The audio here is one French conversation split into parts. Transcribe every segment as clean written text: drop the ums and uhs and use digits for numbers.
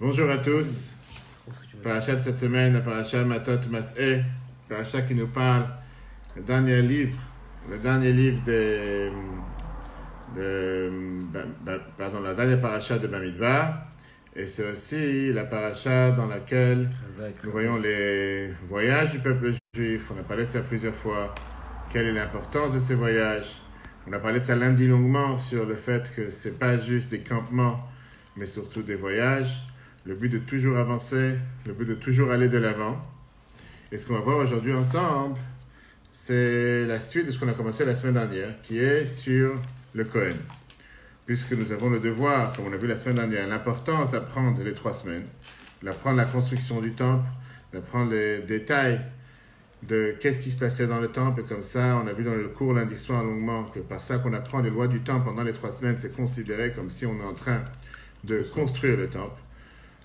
Bonjour à tous. Paracha de cette semaine, la paracha Matot Mas'eh, paracha qui nous parle le dernier livre la dernière paracha de Bamidbar. Et c'est aussi la paracha dans laquelle nous voyons les voyages du peuple juif. On a parlé de ça plusieurs fois. Quelle est l'importance de ces voyages? On a parlé de ça lundi longuement sur le fait que ce n'est pas juste des campements, mais surtout des voyages. Le but de toujours avancer, le but de toujours aller de l'avant. Et ce qu'on va voir aujourd'hui ensemble, c'est la suite de ce qu'on a commencé la semaine dernière, qui est sur le Kohen. Puisque nous avons le devoir, comme on a vu la semaine dernière, l'importance d'apprendre les 3 semaines, d'apprendre la construction du temple, d'apprendre les détails de qu'est-ce qui se passait dans le temple. Et comme ça, on a vu dans le cours lundi soir longuement que par ça qu'on apprend les lois du temple pendant les 3 semaines, c'est considéré comme si on est en train de construire le temple.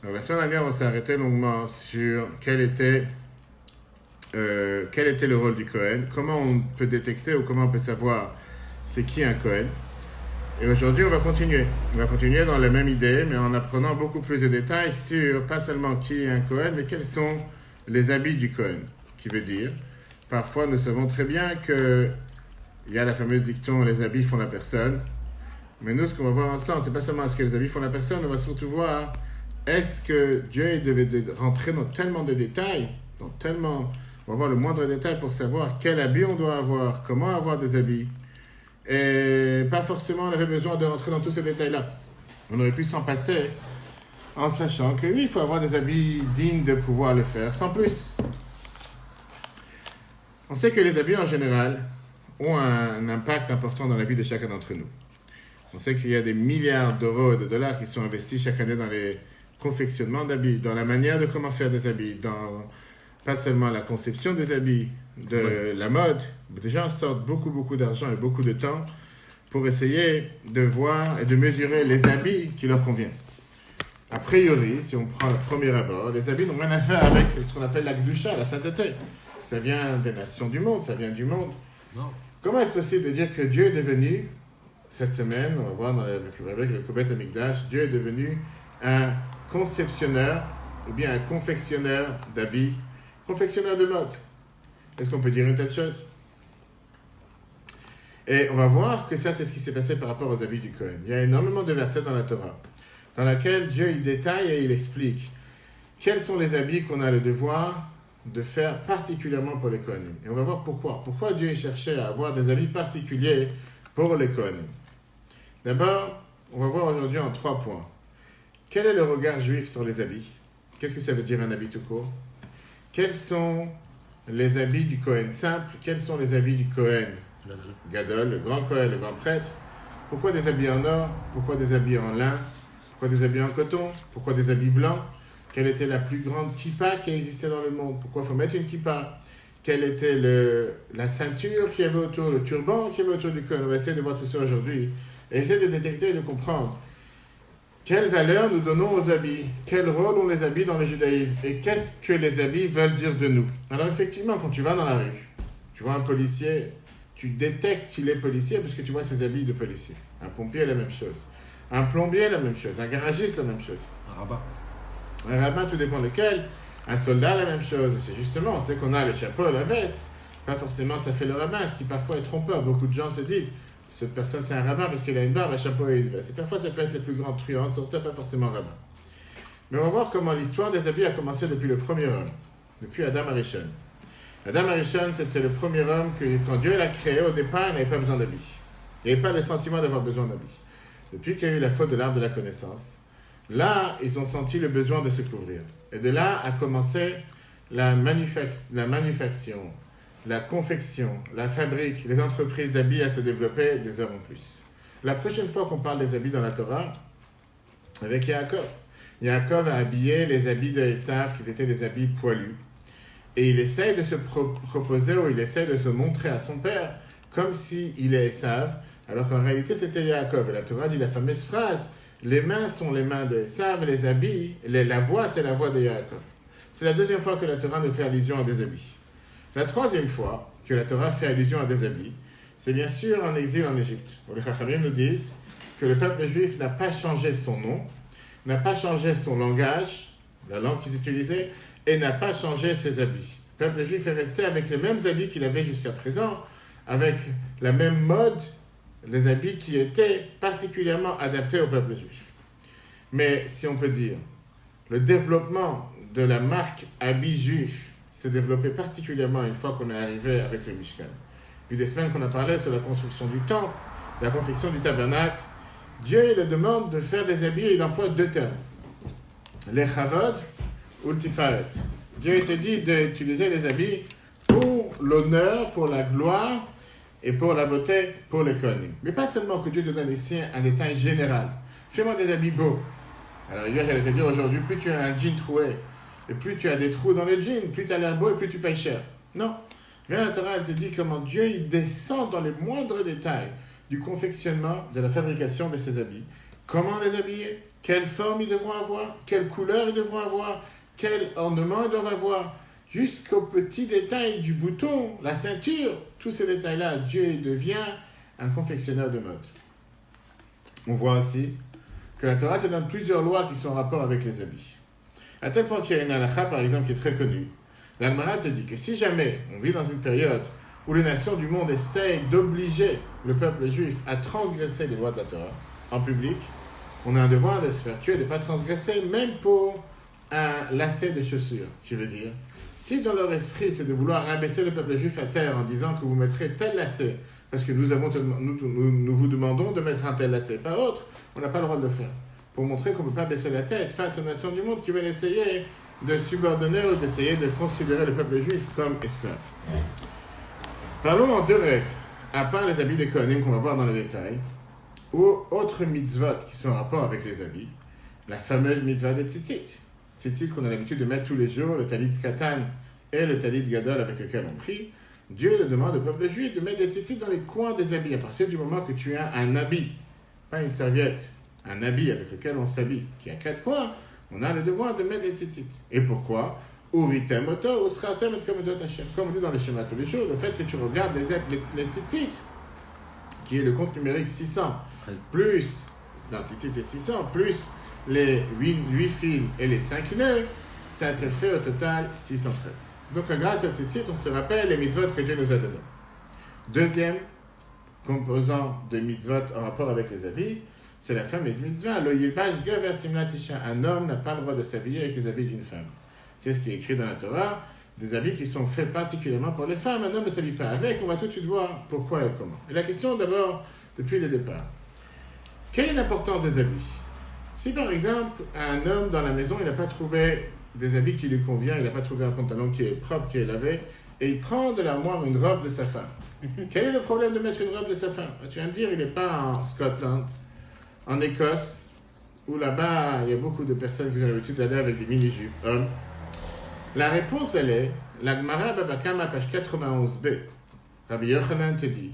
Donc, la semaine dernière, on s'est arrêté longuement sur quel était le rôle du Kohen, comment on peut détecter ou comment on peut savoir c'est qui un Kohen. Et aujourd'hui, on va continuer. On va continuer dans la même idée, mais en apprenant beaucoup plus de détails sur pas seulement qui est un Kohen, mais quels sont les habits du Kohen. Qui veut dire, parfois nous savons très bien qu'il y a la fameuse dicton « les habits font la personne ». Mais nous, ce qu'on va voir ensemble, c'est pas seulement ce que les habits font la personne, on va surtout voir est-ce que Dieu devait rentrer dans tellement de détails, on va voir le moindre détail pour savoir quel habit on doit avoir, comment avoir des habits. Et pas forcément on avait besoin de rentrer dans tous ces détails-là. On aurait pu s'en passer en sachant que oui, il faut avoir des habits dignes de pouvoir le faire, sans plus. On sait que les habits en général ont un impact important dans la vie de chacun d'entre nous. On sait qu'il y a des milliards d'euros et de dollars qui sont investis chaque année dans les confectionnements d'habits, dans la manière de comment faire des habits, dans pas seulement la conception des habits, de la mode. Des gens sortent beaucoup d'argent et beaucoup de temps pour essayer de voir et de mesurer les habits qui leur conviennent. A priori, si on prend le premier abord, les habits n'ont rien à faire avec ce qu'on appelle la Gdusha, la sainteté. Ça vient des nations du monde, ça vient du monde. Non. Comment est-ce possible de dire que Dieu est devenu, cette semaine, on va voir avec le Kobet Hamikdash, Dieu est devenu un conceptionneur ou bien un confectionneur d'habits, confectionneur de mode? Est-ce qu'on peut dire une telle chose? Et on va voir que ça, c'est ce qui s'est passé par rapport aux habits du Kohen. Il y a énormément de versets dans la Torah, dans laquelle Dieu il détaille et il explique quels sont les habits qu'on a le devoir de faire particulièrement pour les Kohanim. Et on va voir pourquoi. Pourquoi Dieu cherchait à avoir des habits particuliers pour les Kohanim. D'abord, on va voir aujourd'hui en 3 points. Quel est le regard juif sur les habits? Qu'est-ce que ça veut dire un habit tout court? Quels sont les habits du Kohen simple? Quels sont les habits du Kohen Gadol, le grand Kohen, le grand prêtre? Pourquoi des habits en or? Pourquoi des habits en lin? Pourquoi des habits en coton? Pourquoi des habits blancs? Quelle était la plus grande kippa qui existait dans le monde? Pourquoi il faut mettre une kippa? Quelle était la ceinture qu'il y avait autour, le turban qu'il y avait autour du Kohen? On va essayer de voir tout ça aujourd'hui. Et essayer de détecter et de comprendre quelle valeur nous donnons aux habits, quel rôle ont les habits dans le judaïsme et qu'est-ce que les habits veulent dire de nous. Alors effectivement, quand tu vas dans la rue, tu vois un policier, tu détectes qu'il est policier parce que tu vois ses habits de policier. Un pompier, la même chose. Un plombier, la même chose. Un garagiste, la même chose. Un rabbin, tout dépend lequel. Un soldat, la même chose. C'est justement, on sait qu'on a le chapeau, la veste. Pas forcément ça fait le rabbin, ce qui parfois est trompeur. Beaucoup de gens se disent, cette personne c'est un rabbin parce qu'il a une barbe, un chapeau et une veste. Et parfois ça peut être les plus grands truands, surtout pas forcément rabbin. Mais on va voir comment l'histoire des habits a commencé depuis le premier homme, depuis Adam Arishon. Adam Arishon, c'était le premier homme que, quand Dieu l'a créé, au départ, il n'avait pas besoin d'habits. Il n'avait pas le sentiment d'avoir besoin d'habits. Depuis qu'il y a eu la faute de l'arbre de la connaissance, là, ils ont senti le besoin de se couvrir. Et de là a commencé la manufacture, la confection, la fabrique, les entreprises d'habits à se développer des heures en plus. La prochaine fois qu'on parle des habits dans la Torah, avec Yaakov. Yaakov a habillé les habits de Esav, qui étaient des habits poilus. Et il essaye de se proposer, ou il essaye de se montrer à son père, comme s'il est Esav, alors qu'en réalité c'était Yaakov. Et la Torah dit la fameuse phrase, les mains sont les mains de Esav, les habits, la voix c'est la voix de Yaakov. C'est la deuxième fois que la Torah nous fait allusion à des habits. La troisième fois que la Torah fait allusion à des habits, c'est bien sûr en exil en Égypte. Les Chachamim nous disent que le peuple juif n'a pas changé son nom, n'a pas changé son langage, la langue qu'ils utilisaient, et n'a pas changé ses habits. Le peuple juif est resté avec les mêmes habits qu'il avait jusqu'à présent, avec la même mode, les habits qui étaient particulièrement adaptés au peuple juif. Mais si on peut dire, le développement de la marque habit juif s'est développé particulièrement une fois qu'on est arrivé avec le Mishkan. Depuis des semaines qu'on a parlé sur la construction du temple, la confection du tabernacle, Dieu il demande de faire des habits et il emploie deux termes. Les chavod ou le tifaret. Dieu te dit d'utiliser les habits pour l'honneur, pour la gloire et pour la beauté, pour les kohanim. Mais pas seulement que Dieu te donne ici un détail général. Fais-moi des habits beaux. Alors hier, j'allais te dire aujourd'hui, plus tu as un jean troué, et plus tu as des trous dans le jean, plus tu as l'air beau et plus tu payes cher. Non. Viens la Torah, elle te dit comment Dieu il descend dans les moindres détails du confectionnement, de la fabrication de ces habits. Comment les habiller, quelle forme ils devront avoir, quelle couleur ils devront avoir, quel ornement ils doivent avoir, jusqu'au petit détail du bouton, la ceinture, tous ces détails-là, Dieu devient un confectionneur de mode. On voit aussi que la Torah te donne plusieurs lois qui sont en rapport avec les habits. À tel point qu'il y a une halakha, par exemple, qui est très connue. L'Almara te dit que si jamais on vit dans une période où les nations du monde essayent d'obliger le peuple juif à transgresser les lois de la Torah en public, on a un devoir de se faire tuer, de ne pas transgresser, même pour un lacet de chaussures. Je veux dire, si dans leur esprit c'est de vouloir rabaisser le peuple juif à terre en disant que vous mettrez tel lacet, parce que nous vous demandons de mettre un tel lacet, pas autre, on n'a pas le droit de le faire. Pour montrer qu'on ne peut pas baisser la tête face aux nations du monde qui veulent essayer de subordonner ou d'essayer de considérer le peuple juif comme esclave. Parlons en deux règles, à part les habits des kohanim qu'on va voir dans le détail, ou autres mitzvot qui sont en rapport avec les habits, la fameuse mitzvah de tzitzit. Tzitzit qu'on a l'habitude de mettre tous les jours, le talit katan et le talit gadol avec lequel on prie. Dieu le demande au peuple juif de mettre des tzitzit dans les coins des habits, à partir du moment que tu as un habit, pas une serviette, un habit avec lequel on s'habille, qui a 4 coins, on a le devoir de mettre les tzitzit. Et pourquoi? Uritem oto, usratem et kometot Hashem. Comme on dit dans les schémas tous les jours, le fait que tu regardes les tzitzit, qui est le compte numérique 600, plus, dans tzitzit c'est 600, plus les 8 fils et les 5 nœuds, ça te fait au total 613. Donc grâce à tzitzit, on se rappelle les mitzvot que Dieu nous a donnés. Deuxième composant de mitzvot en rapport avec les habits, c'est la fameuse mitzvah. Lo yilbash gaver simlat isha. Un homme n'a pas le droit de s'habiller avec les habits d'une femme. C'est ce qui est écrit dans la Torah, des habits qui sont faits particulièrement pour les femmes. Un homme ne s'habille pas avec. On va tout de suite voir pourquoi et comment. Et la question d'abord, depuis le départ. Quelle est l'importance des habits? Si par exemple, un homme dans la maison, il n'a pas trouvé des habits qui lui conviennent, il n'a pas trouvé un pantalon qui est propre, qui est lavé, et il prend de l'armoire une robe de sa femme. Quel est le problème de mettre une robe de sa femme? Tu vas me dire, il n'est pas en Scotland, en Écosse, où là-bas, il y a beaucoup de personnes qui ont l'habitude d'aller avec des mini-jupes hommes. La réponse, elle est, la Gemara Baba Kama, page 91b, Rabbi Yochanan te dit,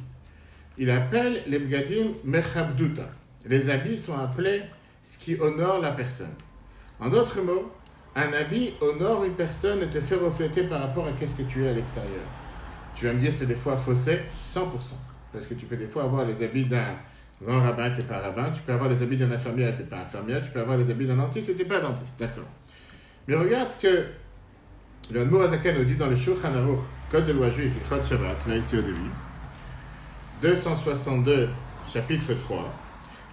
il appelle les bgadim mechabduta. Les habits sont appelés ce qui honore la personne. En d'autres mots, un habit honore une personne et te fait refléter par rapport à qu'est-ce que tu es à l'extérieur. Tu vas me dire, c'est des fois faussé, 100%. Parce que tu peux des fois avoir les habits d'un grand rabbin, tu n'es pas rabbin. Tu peux avoir les habits d'un infirmière, tu n'es pas infirmière. Tu peux avoir les habits d'un dentiste, tu n'es pas dentiste. D'accord. Mais regarde ce que le Admour Hazaken nous dit dans le Shulchan Aruch, Code de loi juif, Ichot Shabbat, là ici au début. 262, chapitre 3.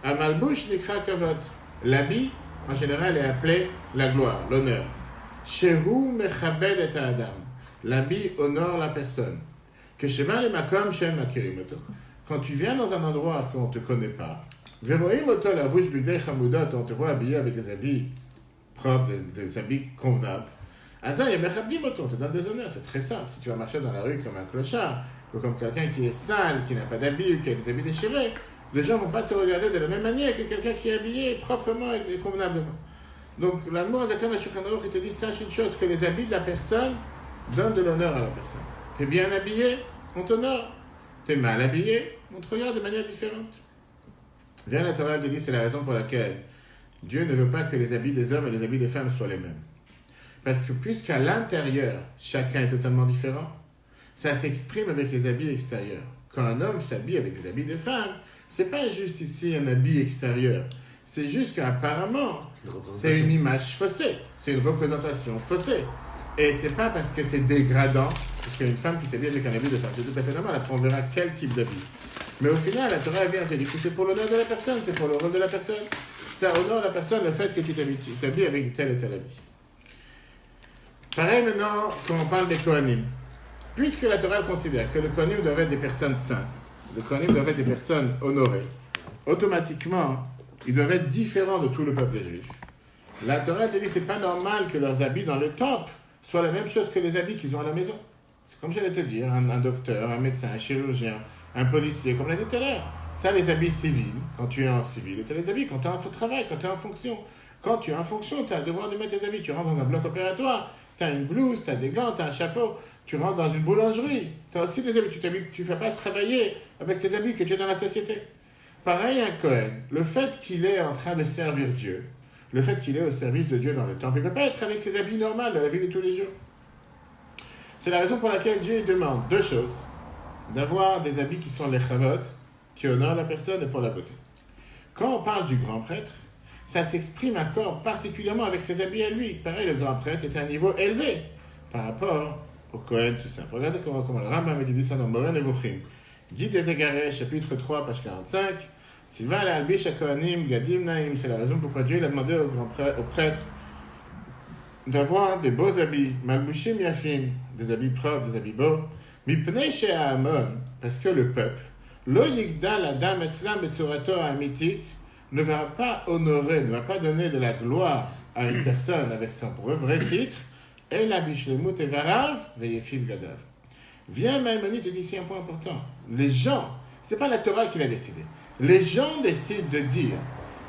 Amalbush nikra kavod. L'habit, en général, est appelé la gloire, l'honneur. Shehu mechabed et adam. L'habit honore la personne. Keshema le makom shen makirim oto. Quand tu viens dans un endroit qu'on ne te connaît pas, veroim oto la vouche bidei chamudot, on te voit habillé avec des habits propres, des habits convenables. Azan yemechabdim oto, on te donne des honneurs. C'est très simple. Si tu vas marcher dans la rue comme un clochard, ou comme quelqu'un qui est sale, qui n'a pas d'habits, ou qui a des habits déchirés, les gens ne vont pas te regarder de la même manière que quelqu'un qui est habillé proprement et convenablement. Donc, l'Admour Hazaken à Shulchan Aruch, il te dit, sache une chose, que les habits de la personne donnent de l'honneur à la personne. T'es bien habillé, on t'honore. T'es mal habillé, on te regarde de manière différente. Bien, la Torah te dit, c'est la raison pour laquelle Dieu ne veut pas que les habits des hommes et les habits des femmes soient les mêmes. Parce que puisqu'à l'intérieur, chacun est totalement différent, ça s'exprime avec les habits extérieurs. Quand un homme s'habille avec des habits de femmes, c'est pas juste ici un habit extérieur. C'est juste qu'apparemment, C'est une image faussée. C'est une représentation faussée. Et c'est pas parce que c'est dégradant, parce qu'il y a une femme qui s'habille avec un habit de femme. C'est tout à fait normal. Après, on verra quel type d'habit. Mais au final, la Torah vient te dire que c'est pour l'honneur de la personne, c'est pour le rôle de la personne. Ça honore la personne le fait que tu t'habilles avec tel et tel habit. Pareil maintenant, quand on parle des Kohanim. Puisque la Torah considère que les Kohanim doivent être des personnes saintes, les Kohanim doivent être des personnes honorées, automatiquement, ils doivent être différents de tout le peuple juif. La Torah te dit que c'est pas normal que leurs habits dans le temple soient la même chose que les habits qu'ils ont à la maison. C'est comme j'allais te dire, un docteur, un médecin, un chirurgien, un policier, comme l'a dit tout à l'heure. Tu as les habits civils quand tu es en civil, et tu as les habits quand tu es en travail, quand tu es en fonction. Quand tu es en fonction, tu as le devoir de mettre tes habits. Tu rentres dans un bloc opératoire, tu as une blouse, tu as des gants, tu as un chapeau. Tu rentres dans une boulangerie, tu as aussi des habits. Tu ne fais pas travailler avec tes habits que tu es dans la société. Pareil, un Kohen, le fait qu'il est en train de servir Dieu, le fait qu'il est au service de Dieu dans le temple, il ne peut pas être avec ses habits normaux de la vie de tous les jours. C'est la raison pour laquelle Dieu demande deux choses. D'avoir des habits qui sont les chavot, qui honorent la personne et pour la beauté. Quand on parle du grand prêtre, ça s'exprime encore particulièrement avec ses habits à lui. Pareil, le grand prêtre, c'est un niveau élevé par rapport au Kohen, tout ça. Regardez comment le Rambam dit ça dans Moreh Nevuchim. Guide des Égarés, chapitre 3, page 45. Sylvain al-Albish ha-Kohanim, Gadim Naim. C'est la raison pourquoi Dieu a demandé au prêtre d'avoir des beaux habits, Malbushim Yafim, des habits propres, des habits beaux. Mipnei she'amon, parce que le peuple, lo yigdal adam etzlam betzurato amitit, ne va pas honorer, ne va pas donner de la gloire à une personne avec son vrai titre, et la bishlemut evarav veyefim gadav. Viens, Maïmonide te dit ici un point important. Les gens, c'est pas la Torah qui l'a décidé. Les gens décident de dire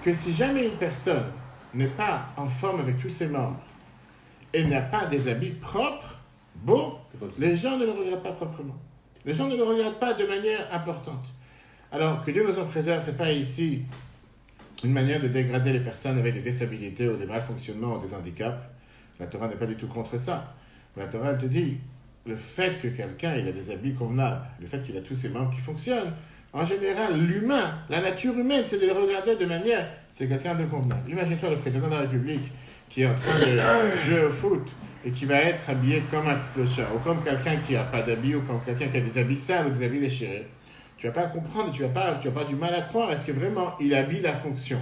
que si jamais une personne n'est pas en forme avec tous ses membres et n'a pas des habits propres, beaux, les gens ne le regardent pas proprement. Les gens ne le regardent pas de manière importante. Alors, que Dieu nous en préserve, ce n'est pas ici une manière de dégrader les personnes avec des disabilités ou des malfonctionnements ou des handicaps. La Torah n'est pas du tout contre ça. La Torah, elle te dit, le fait que quelqu'un il a des habits convenables, le fait qu'il a tous ses membres qui fonctionnent, en général, l'humain, la nature humaine, c'est de le regarder de manière, c'est quelqu'un de convenable. Imagine-toi le président de la République qui est en train de jouer au foot et qui va être habillé comme un clochard, ou comme quelqu'un qui n'a pas d'habits, ou comme quelqu'un qui a des habits sales ou des habits déchirés. Tu ne vas pas comprendre, tu vas avoir du mal à croire, est-ce que vraiment il habille la fonction?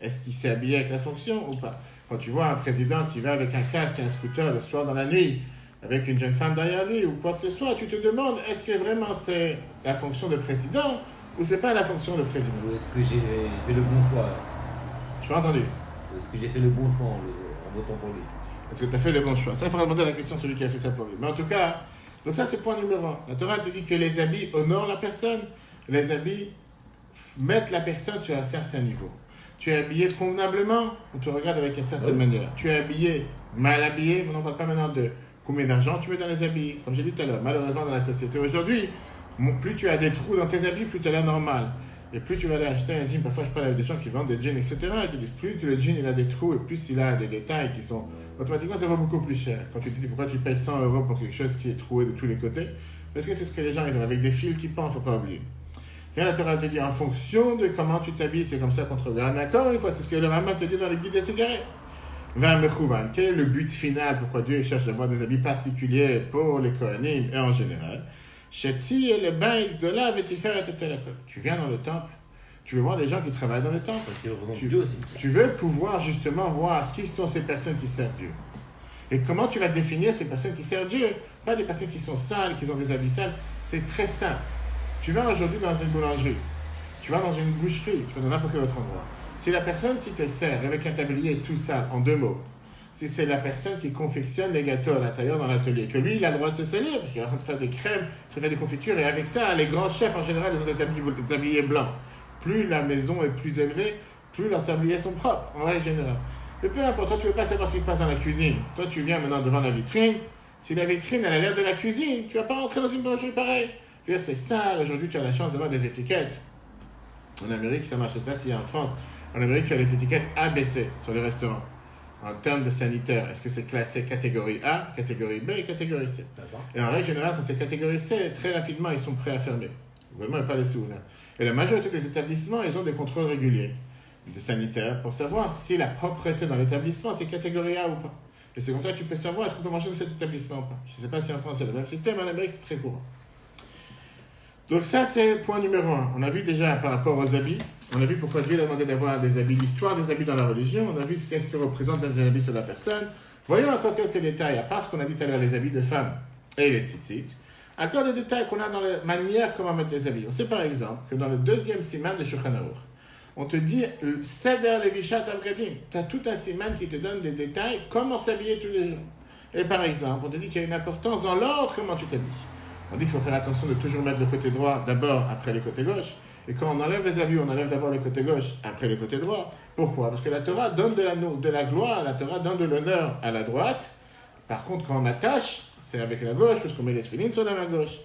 Est-ce qu'il s'est habillé avec la fonction ou pas? Quand tu vois un président qui va avec un casque et un scooter le soir dans la nuit, avec une jeune femme derrière lui ou quoi que ce soit, tu te demandes, est-ce que vraiment c'est la fonction de président ou c'est pas la fonction de président? Ou est-ce que j'ai fait le bon choix? Tu as entendu? Ou est-ce que j'ai fait le bon choix en votant pour lui? Est-ce que tu as fait le bon choix? Ça, il faudra demander la question à celui qui a fait ça pour lui. Mais en tout cas, donc ça c'est point numéro 1. La Torah te dit que les habits honorent la personne, les habits mettent la personne sur un certain niveau. Tu es habillé convenablement, on te regarde avec une certaine manière. Tu es habillé, mal habillé, on n'en parle pas maintenant de combien d'argent tu mets dans les habits. Comme j'ai dit tout à l'heure, malheureusement dans la société aujourd'hui, plus tu as des trous dans tes habits, plus tu as l'air normal. Et plus tu vas aller acheter un jean, parfois je parle avec des gens qui vendent des jeans, etc. Et tu dis, plus le jean il a des trous et plus il a des détails qui sont... Automatiquement, ça va beaucoup plus cher. Quand tu te dis pourquoi tu payes 100 € pour quelque chose qui est troué de tous les côtés, parce que c'est ce que les gens ils ont, avec des fils qui pendent, il ne faut pas oublier. Quand la Torah te dit, en fonction de comment tu t'habilles, c'est comme ça qu'on te regarde. Mais encore une fois, c'est ce que le Rambam te dit dans les guides des cigarettes. Quel est le but final? Pourquoi Dieu cherche d'avoir des habits particuliers pour les Kohanim et en général? Tu viens dans le temple, tu veux voir les gens qui travaillent dans le temple. Tu veux pouvoir justement voir qui sont ces personnes qui servent Dieu. Et comment tu vas définir ces personnes qui servent Dieu? Pas des personnes qui sont sales, qui ont des habits sales. C'est très simple. Tu vas aujourd'hui dans une boulangerie, tu vas dans une boucherie, tu vas dans n'importe quel autre endroit. C'est la personne qui te sert avec un tablier tout sale, en 2 mots. Si c'est la personne qui confectionne les gâteaux à l'intérieur dans l'atelier, que lui, il a le droit de se salir, parce qu'il est en train de faire des crèmes, de faire des confitures, et avec ça, les grands chefs, en général, ils ont des tabliers blancs. Plus la maison est plus élevée, plus leurs tabliers sont propres, en règle générale. Mais peu importe, toi, tu ne veux pas savoir ce qui se passe dans la cuisine. Toi, tu viens maintenant devant la vitrine. Si la vitrine, elle a l'air de la cuisine, tu ne vas pas rentrer dans une boulangerie pareille. C'est sale. Aujourd'hui, tu as la chance d'avoir des étiquettes. En Amérique, ça marche. Je ne sais pas s'il y a en France. En Amérique, tu as les étiquettes ABC sur les restaurants. En termes de sanitaire, est-ce que c'est classé catégorie A, catégorie B et catégorie C? Et en règle générale, quand c'est catégorie C, très rapidement, ils sont prêts à fermer. Le gouvernement n'est pas laissé ouvert. Et la majorité des établissements, ils ont des contrôles réguliers. de sanitaire pour savoir si la propreté dans l'établissement, c'est catégorie A ou pas. Et c'est comme ça que tu peux savoir est-ce qu'on peut manger dans cet établissement ou pas. Je ne sais pas si en France c'est le même système, mais en Amérique c'est très courant. Donc ça c'est point numéro 1. On a vu déjà par rapport aux habits, on a vu pourquoi Dieu a demandé d'avoir des habits, l'histoire des habits dans la religion, on a vu qu'est-ce que représente les habits sur la personne. Voyons encore quelques détails, à part ce qu'on a dit tout à l'heure, les habits de femmes et les tzitzit. Encore des détails qu'on a dans la manière comment mettre les habits. On sait par exemple que dans le deuxième siman de Shulchan Aruch, on te dit Seder Levishat Abgadim. Tu as tout un siman qui te donne des détails, comment s'habiller tous les jours. Et par exemple, on te dit qu'il y a une importance dans l'ordre, comment tu t'habilles. On dit qu'il faut faire attention de toujours mettre le côté droit d'abord, après le côté gauche. Et quand on enlève les habits, on enlève d'abord le côté gauche, après le côté droit. Pourquoi? Parce que la Torah donne de la gloire, la Torah donne de l'honneur à la droite. Par contre, quand on attache, c'est avec la gauche, parce qu'on met les tefillin sur la main gauche.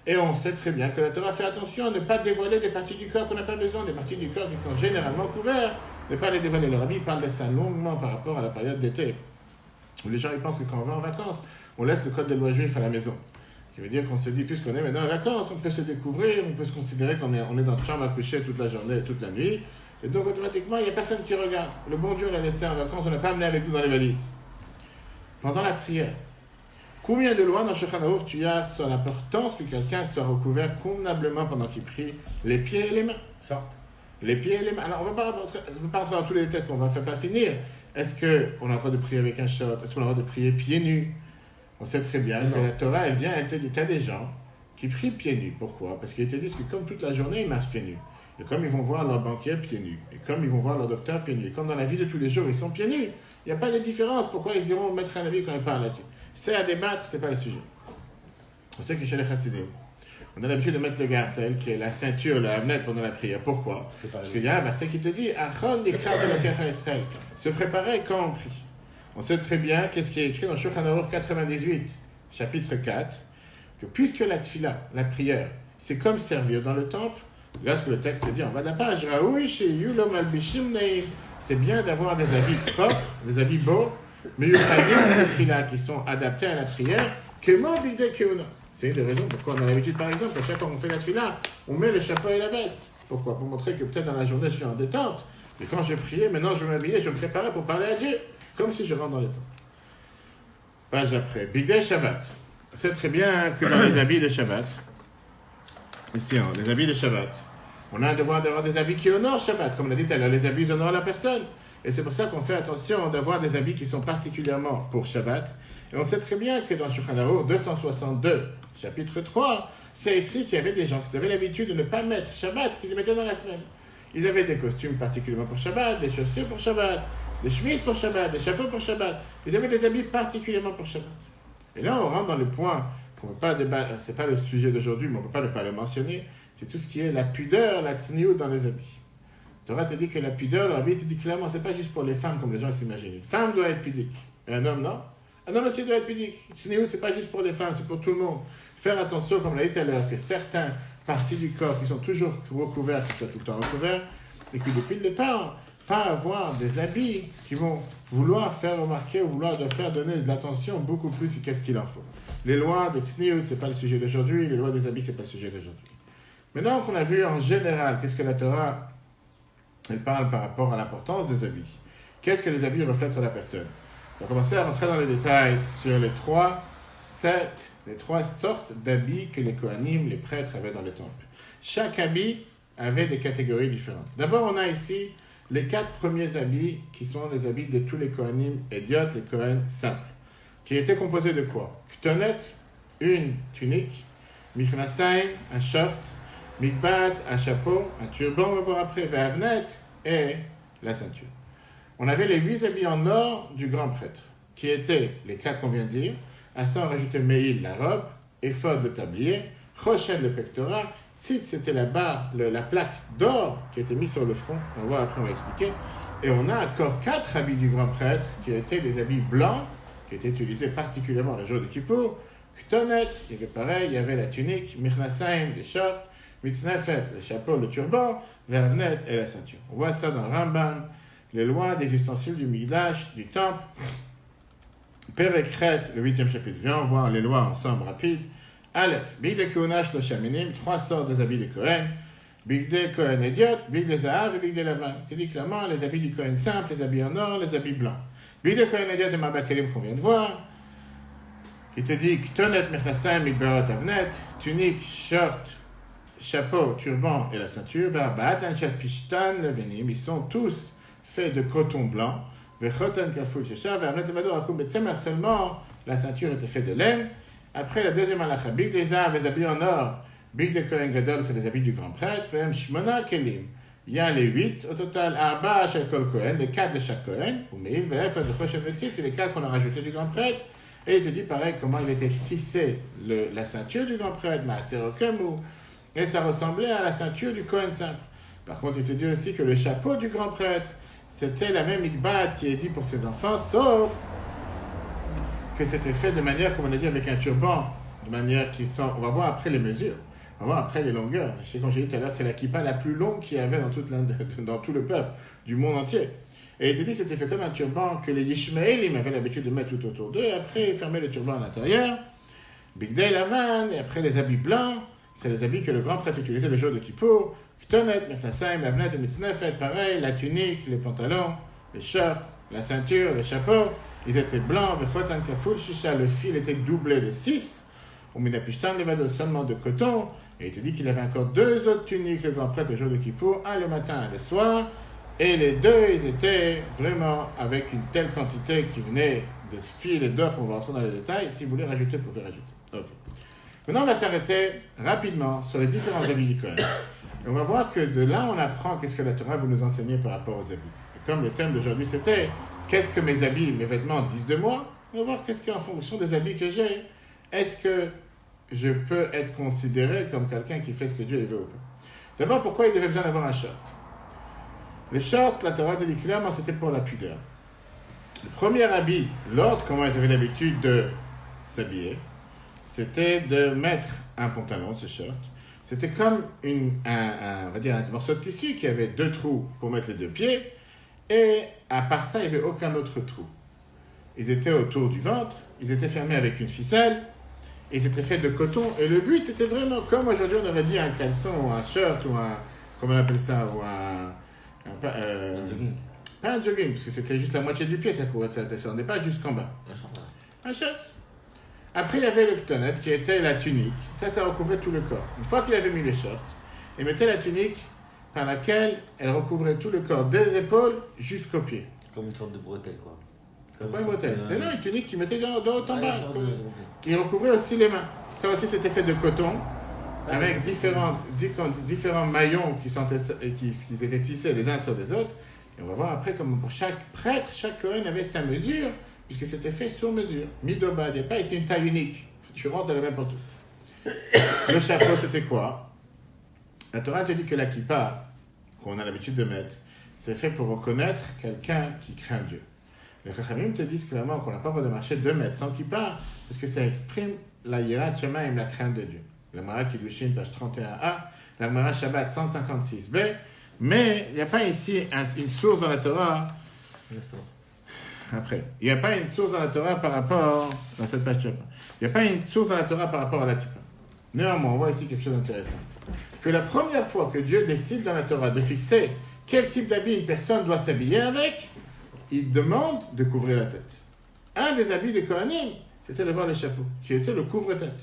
Et on sait très bien que la Torah fait attention à ne pas dévoiler des parties du corps qu'on n'a pas besoin, des parties du corps qui sont généralement couvertes, ne pas les dévoiler. Le rabbi parle de ça longuement par rapport à la période d'été, où les gens ils pensent que quand on va en vacances, on laisse le code des lois juifs à la maison. Ce qui veut dire qu'on se dit, puisqu'on est maintenant en vacances, on peut se découvrir, on peut se considérer qu'on est dans notre chambre à coucher toute la journée et toute la nuit, et donc automatiquement, il n'y a personne qui regarde. Le bon Dieu l'a laissé en vacances, on n'a pas amené avec nous dans les valises. Pendant la prière, combien de lois dans Shulchan Aruch tu as sur l'importance que quelqu'un soit recouvert convenablement pendant qu'il prie, les pieds et les mains? Short. Les pieds et les mains. Alors, on ne va pas rentrer dans tous les détails qu'on ne va pas finir. Est-ce qu'on a le droit de prier avec un short? Est-ce qu'on a le droit de prier pieds nus? On sait très bien que la Torah, elle vient, elle te dit, tu as des gens qui prient pieds nus. Pourquoi? Parce qu'ils te disent que comme toute la journée, ils marchent pieds nus. Et comme ils vont voir leur banquier pieds nus. Et comme ils vont voir leur docteur pieds nus. Et comme dans la vie de tous les jours, ils sont pieds nus. Il n'y a pas de différence. Pourquoi ils iront mettre un habit quand ils parlent là-dessus? C'est à débattre, ce n'est pas le sujet. On sait que chez les chassidim, on a l'habitude de mettre le gartel, qui est la ceinture, le hamlet pendant la prière. Pourquoi? Parce qu'il y a un verset qui te dit Achon likrat Elokecha Israël. Se préparer quand on prie. On sait très bien qu'est-ce qui est écrit dans Shulchan Aruch 98, chapitre 4, que puisque la tfila, la prière, c'est comme servir dans le temple, là ce que le texte dit en bas de la page, Raoui sheyu lo malbishim neim, c'est bien d'avoir des habits propres, des habits beaux, mais qui sont adaptés à la prière, c'est une des raisons pourquoi on a l'habitude, par exemple, à chaque fois qu'on fait la tefila, on met le chapeau et la veste. Pourquoi? Pour montrer que peut-être dans la journée, je suis en détente, mais quand je priais, maintenant je vais m'habiller, je me préparais pour parler à Dieu, comme si je rentre dans le temps. Page après, Bigdei Shabbat. On sait très bien que dans les habits de Shabbat, ici, les habits de Shabbat, on a un devoir d'avoir des habits qui honorent Shabbat, comme l'a dit tout à l'heure, les habits honorent la personne. Et c'est pour ça qu'on fait attention d'avoir des habits qui sont particulièrement pour Shabbat. Et on sait très bien que dans Shulchan Aruch 262, chapitre 3, c'est écrit qu'il y avait des gens qui avaient l'habitude de ne pas mettre Shabbat ce qu'ils mettaient dans la semaine. Ils avaient des costumes particulièrement pour Shabbat, des chaussures pour Shabbat, des chemises pour Shabbat, des chapeaux pour Shabbat. Ils avaient des habits particulièrement pour Shabbat. Et là, on rentre dans le point qu'on ne peut pas débattre, c'est pas le sujet d'aujourd'hui, mais on ne peut pas le mentionner, c'est tout ce qui est la pudeur, la tsniout dans les habits. Torah te dit que la pudeur, le rabbi te dit clairement, c'est pas juste pour les femmes comme les gens s'imaginent. Une femme doit être pudique. Et un homme, non? Un homme aussi doit être pudique. Tsniout, c'est pas juste pour les femmes, c'est pour tout le monde. Faire attention, comme l'a dit tout à l'heure, que certaines parties du corps qui sont toujours recouvertes, qui soient tout le temps recouvertes, et que depuis le départ, pas avoir des habits qui vont vouloir faire remarquer ou vouloir faire donner de l'attention beaucoup plus qu'est-ce qu'il en faut. Les lois de tsniout, c'est pas le sujet d'aujourd'hui, les lois des habits, c'est pas le sujet d'aujourd'hui. Maintenant qu'on a vu en général, qu'est-ce que la Torah elle parle par rapport à l'importance des habits. Qu'est-ce que les habits reflètent sur la personne? On va commencer à rentrer dans les détails sur les trois sortes d'habits que les Kohanim, les prêtres, avaient dans le temple. Chaque habit avait des catégories différentes. D'abord, on a ici les 4 premiers habits qui sont les habits de tous les Kohanim Hédiot, les Kohen simples, qui étaient composés de quoi? Ketonet, une tunique, Michnasayim, un short, Mikbat, un chapeau, un turban, on va voir après, Ve'avnet et la ceinture. On avait les 8 habits en or du grand prêtre, qui étaient les 4 qu'on vient de dire. À ça, on rajoutait Meïl, la robe, Éphod, le tablier, Choshen, le pectoral, Tzitz, c'était la barre, la plaque d'or qui était mise sur le front. On va voir après, on va expliquer. Et on a encore 4 habits du grand prêtre, qui étaient des habits blancs, qui étaient utilisés particulièrement le jour de Kippour. Ketonet, il y avait pareil, il y avait la tunique, Michnasayim, les shorts, Mitznafet, le chapeau, le turban, Ve'avnet et la ceinture. On voit ça dans Rambam, les lois des ustensiles du Mikdash, du temple. Perekhet, le 8e chapitre. Viens voir les lois ensemble, rapide. Aleph, Bigdei Kehuna Shlosha Minim, 3 sortes des habits de Kohen. Bigdei Kohen Ediot, Bigdei Zahav et Bigdei Lavan. C'est dit clairement les habits du Kohen simple, les habits en or, les habits blancs. Bigdei Kohen Ediot et Mabakelim qu'on vient de voir. Il te dit Ktonet Mechnasaim Mikberot Avnet, tunique, short, chapeau, turban et la ceinture. Verbatan Shel Pishtan Levenim, ils sont tous faits de coton blanc. Vechotan Kaful Shesha, Vernet Levado Akum Betsema, seulement la ceinture était faite de laine. Après la deuxième halakha, Bigdei Zahav, les habits en or. Bigdei Kohen Gadol, c'est les habits du grand prêtre. Vem Shmona Kelim. Il y a les 8, au total, Arba Shel Kol Kohen, les 4 de chaque Kohen. Ou Meil, Vef, Vechoshen Vetzit, c'est les 4 qu'on a rajoutés du grand prêtre. Et il te dit pareil comment il était tissé la ceinture du grand prêtre, Maaserokemu, et ça ressemblait à la ceinture du Kohen simple. Par contre, il te dit aussi que le chapeau du grand prêtre, c'était la même ikbad qui est dit pour ses enfants, sauf que c'était fait de manière, comme on a dit, avec un turban, de manière qui sont... On va voir après les mesures, on va voir après les longueurs. Je sais, comme j'ai dit tout à l'heure, c'est la kippa la plus longue qu'il y avait dans tout le peuple, du monde entier. Et il te dit que c'était fait comme un turban que les Yishmaélim avaient l'habitude de mettre tout autour d'eux, et après ils fermaient le turban à l'intérieur. Bigdei Lavan, et après les habits blancs, c'est les habits que le grand prêtre utilisait le jour de Kippour. Ktonet, Mechnasaim, Avnet, Mitznefet, pareil, la tunique, les pantalons, les shorts, la ceinture, les chapeaux, ils étaient blancs, Vechotan Kaful Shisha, le fil était doublé de 6, ou Minapishtan Levado seulement de coton, et il te dit qu'il avait encore 2 autres tuniques, le grand prêtre, le jour de Kippour, un le matin, un le soir. Et les deux, ils étaient vraiment avec une telle quantité qui venait de fil et d'or, on va rentrer dans les détails. Si vous voulez rajouter, vous pouvez rajouter. Okay. Maintenant, on va s'arrêter rapidement sur les différents habits du Kohen. Et on va voir que de là, on apprend qu'est-ce que la Torah veut nous enseigner par rapport aux habits. Et comme le thème d'aujourd'hui, c'était qu'est-ce que mes habits, mes vêtements disent de moi, on va voir qu'est-ce qu'en fonction des habits que j'ai, est-ce que je peux être considéré comme quelqu'un qui fait ce que Dieu veut ou pas. D'abord, pourquoi il devait besoin d'avoir un short? Les shorts, la Torah dit clairement, c'était pour la pudeur. Le premier habit, l'ordre, comment ils avaient l'habitude de s'habiller, c'était de mettre un pantalon, ce short. C'était comme on va dire un morceau de tissu qui avait 2 trous pour mettre les 2 pieds, et à part ça, il n'y avait aucun autre trou. Ils étaient autour du ventre, ils étaient fermés avec une ficelle, ils étaient faits de coton, et le but, c'était vraiment comme aujourd'hui on aurait dit un caleçon, ou un shirt, ou un, comment on appelle ça, ou un jogging. Pas un jogging, parce que c'était juste la moitié du pied, ça ne descendait pas jusqu'en bas. Un shirt. Après, il y avait le ktonet, qui était la tunique. Ça recouvrait tout le corps. Une fois qu'il avait mis les shorts, il mettait la tunique par laquelle elle recouvrait tout le corps, des épaules jusqu'aux pieds. Comme une sorte de bretelle, quoi. Pas une bretelle, c'était une tunique qui mettait de haut en bas. Qui recouvrait aussi les mains. Ça aussi, c'était fait de coton, avec différents maillons qui étaient tissés les uns sur les autres. Et on va voir après comment pour chaque prêtre, chaque Kohen avait sa mesure, puisque c'était fait sur mesure. Midoba, il n'y a pas ici une taille unique. Tu rentres dans la même pour tous. Le chapeau, c'était quoi? La Torah te dit que la kippa, qu'on a l'habitude de mettre, c'est fait pour reconnaître quelqu'un qui craint Dieu. Les Chachamim te disent clairement qu'on n'a pas le droit de marcher 2 mètres sans kippa, parce que ça exprime la yirat shemaim, la crainte de Dieu. La Gemara Kiddushin, page 31a, la Gemara Shabbat 156b, mais il n'y a pas ici une source dans la Torah. Après, il n'y a pas une source dans la Torah par rapport dans cette page Shabbat. Il n'y a pas une source dans la Torah par rapport à la kippa. Néanmoins, on voit ici quelque chose d'intéressant. Que la première fois que Dieu décide dans la Torah de fixer quel type d'habit une personne doit s'habiller avec, il demande de couvrir la tête. Un des habits des Kohanim, c'était d'avoir les chapeaux, qui était le couvre-tête.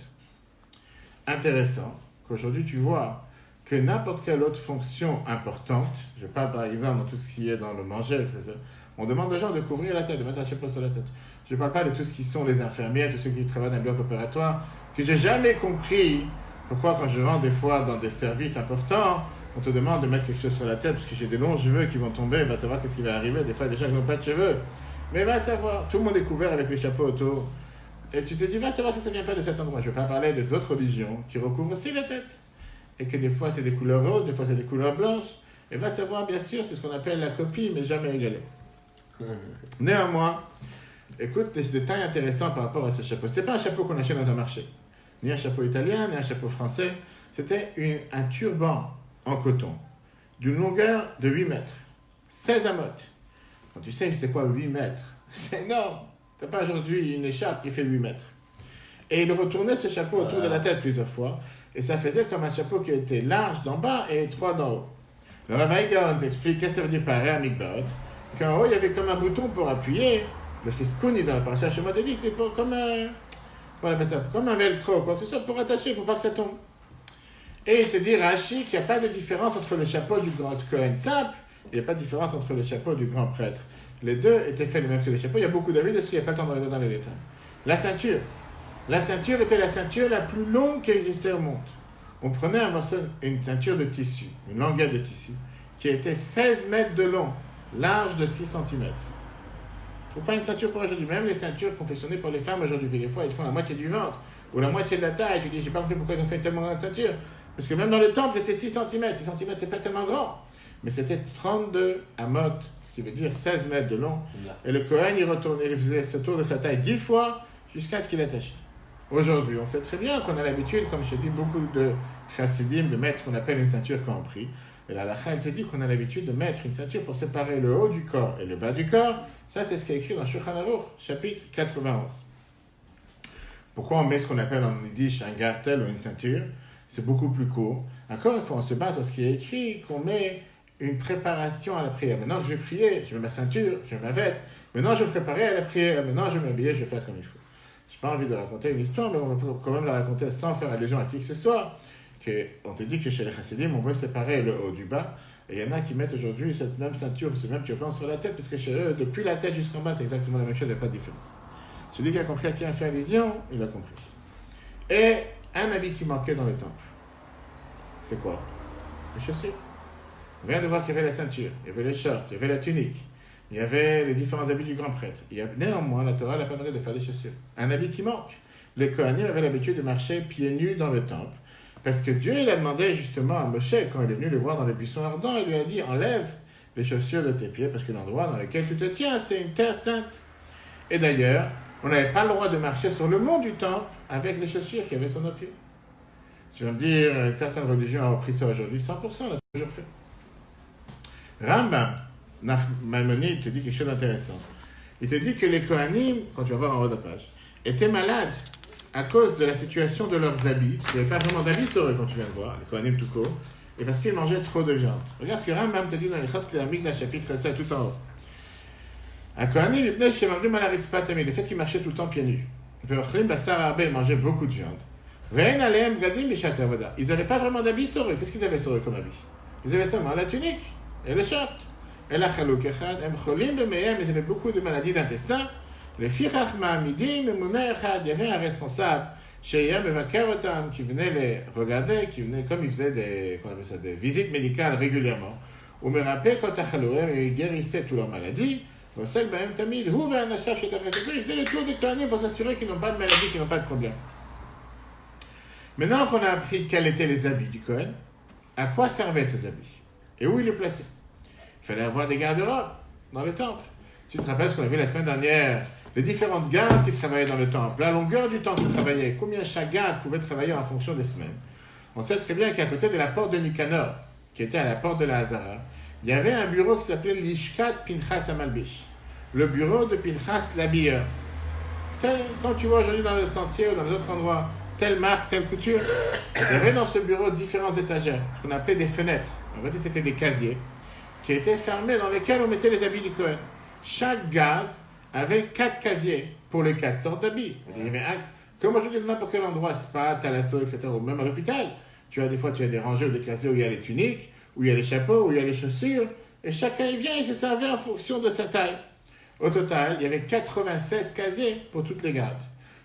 Intéressant qu'aujourd'hui tu vois que n'importe quelle autre fonction importante, je parle par exemple dans tout ce qui est dans le manger, etc., on demande aux gens de couvrir la tête, de mettre un chapeau sur la tête. Je ne parle pas de tout ce qui sont les infirmières, tous ceux qui travaillent dans un bloc opératoire, que j'ai jamais compris pourquoi quand je rentre des fois dans des services importants, on te demande de mettre quelque chose sur la tête, parce que j'ai des longs cheveux qui vont tomber, il va savoir qu'est-ce qui va arriver. Des fois, des gens qui n'ont pas de cheveux. Mais va savoir, tout le monde est couvert avec les chapeaux autour. Et tu te dis, va savoir si ça ne vient pas de cet endroit. Je ne vais pas parler des autres religions qui recouvrent aussi la tête. Et que des fois, c'est des couleurs roses, des fois, c'est des couleurs blanches. Et va savoir, bien sûr, c'est ce qu'on appelle la copie, mais jamais égalée. Néanmoins, écoute des détails intéressants par rapport à ce chapeau. Ce n'était pas un chapeau qu'on achetait dans un marché. Ni un chapeau italien, ni un chapeau français. C'était un turban en coton, d'une longueur de 8 mètres, 16 amotes. Quand tu sais, c'est quoi 8 mètres? C'est énorme. Tu n'as pas aujourd'hui une écharpe qui fait 8 mètres. Et il retournait ce chapeau autour de la tête plusieurs fois. et ça faisait comme un chapeau qui était large d'en bas et étroit d'en haut. Le Rav Gaon explique qu'est-ce que ça veut dire par Amikbaot, qu'en haut il y avait comme un bouton pour appuyer. Le Chiskouni dans la paracha Shemot dit c'est comme un velcro, quoi, tout ça pour attacher, pour pas que ça tombe. Et il te dit Rashi qu'il n'y a pas de différence entre le chapeau du grand Kohen simple, il n'y a pas de différence entre le chapeau du grand prêtre. Les deux étaient faits les mêmes que les chapeaux. Il y a beaucoup d'avis dessus, il n'y a pas le temps de regarder dans les détails. La ceinture. La ceinture était la ceinture la plus longue qui existait au monde. On prenait un morceau, une ceinture de tissu, une languette de tissu, qui était 16 mètres de long, large de 6 cm. Il ne faut pas une ceinture pour aujourd'hui. Même les ceintures confectionnées pour les femmes aujourd'hui, des fois, ils font la moitié du ventre ou la moitié de la taille. Tu dis, j'ai pas compris pourquoi ils ont fait tellement grande ceinture. Parce que même dans le temple, c'était 6 cm. 6 cm, c'est pas tellement grand. Mais c'était 32 amot, ce qui veut dire 16 mètres de long. Et le Kohen, il faisait ce tour de sa taille 10 fois jusqu'à ce qu'il attache. Aujourd'hui, on sait très bien qu'on a l'habitude, comme je te dis, beaucoup de chassidim, de mettre ce qu'on appelle une ceinture compris. Et la halakha, elle te dit qu'on a l'habitude de mettre une ceinture pour séparer le haut du corps et le bas du corps. Ça, c'est ce qui est écrit dans Shulchan Aruch, chapitre 91. Pourquoi on met ce qu'on appelle en yiddish un gartel ou une ceinture? C'est beaucoup plus court. Encore une fois, on se base sur ce qui est écrit, qu'on met une préparation à la prière. Maintenant, je vais prier, je mets ma ceinture, je mets ma veste. Maintenant, je vais me préparer à la prière. Maintenant, je vais m'habiller, je vais faire comme il faut. Je n'ai pas envie de raconter une histoire, mais on va quand même la raconter sans faire allusion à qui que ce soit. On te dit que chez les chassidim, on veut séparer le haut du bas. Et il y en a qui mettent aujourd'hui cette même ceinture, ce même turban sur la tête, parce que chez eux, depuis la tête jusqu'en bas, c'est exactement la même chose, il n'y a pas de différence. Celui qui a compris à qui a fait allusion, il a compris. Et un habit qui manquait dans le temple, c'est quoi? Les chaussures. On vient de voir qu'il y avait la ceinture, il y avait les shorts, il y avait la tunique, il y avait les différents habits du grand prêtre. Néanmoins, la Torah n'a pas demandé de faire des chaussures. Un habit qui manque. Les Kohanim avaient l'habitude de marcher pieds nus dans le temple. Parce que Dieu, il a demandé justement à Moshe, quand il est venu le voir dans les buissons ardents, il lui a dit, enlève les chaussures de tes pieds, parce que l'endroit dans lequel tu te tiens, c'est une terre sainte. Et d'ailleurs, on n'avait pas le droit de marcher sur le mont du temple avec les chaussures qui avaient sur nos pieds. Tu vas me dire, certaines religions ont repris ça aujourd'hui, 100%, on l'a toujours fait. Rambam, Maïmonide, te dit quelque chose d'intéressant. Il te dit que les Kohanim, quand tu vas voir en haut de la page, étaient malades à cause de la situation de leurs habits. Il n'y avait pas vraiment d'habits sur eux, quand tu viens de voir, les Kohanim tout court, et parce qu'ils mangeaient trop de viande. Regarde ce que Rambam te dit dans les Chot Klamik, dans le chapitre 7, tout en haut. À Kohanim, le fait qu'ils marchaient tout le temps pieds nus. Ils mangeaient beaucoup de viande. Ils n'avaient pas vraiment d'habits sur eux. Qu'est-ce qu'ils avaient sur eux comme habits? Ils avaient seulement la tunique et le short. Et la chalouk echad, ils avaient beaucoup de maladies d'intestin. Les fichach ma'amidim, il y avait un responsable chez Yam Evakerotam qui venait les regarder, qui venait, comme il faisait des visites médicales régulièrement. Ou me rappelait quand il guérissait toutes leurs maladies. Il faisait le tour des Kohanim pour s'assurer qu'ils n'ont pas de maladie, qu'ils n'ont pas de problème. Maintenant qu'on a appris quels étaient les habits du Kohen, à quoi servaient ces habits? Et où il les plaçait? Il fallait avoir des garde-robes dans le temple. Si tu te rappelles ce qu'on a vu la semaine dernière, les différentes gardes qui travaillaient dans le temple, la longueur du temps qu'ils travaillaient, combien chaque garde pouvait travailler en fonction des semaines. On sait très bien qu'à côté de la porte de Nicanor, qui était à la porte de la Hazara, il y avait un bureau qui s'appelait l'Ishkat Pinchas Amalbish, le bureau de Pinchas l'habilleur. Quand tu vois aujourd'hui dans le sentier ou dans les autres endroits, telle marque, telle couture, il y avait dans ce bureau différentes étagères, ce qu'on appelait des fenêtres. En fait, c'était des casiers qui étaient fermés dans lesquels on mettait les habits du Kohen. Chaque garde avait 4 casiers pour les 4 sortes d'habits. Il y avait comme aujourd'hui, n'importe quel endroit, spa, thalasso, etc., ou même à l'hôpital, des fois, tu as des rangées ou des casiers où il y a les tuniques, où il y a les chapeaux, où il y a les chaussures, et chacun il vient et se servait en fonction de sa taille. Au total, il y avait 96 casiers pour toutes les gardes.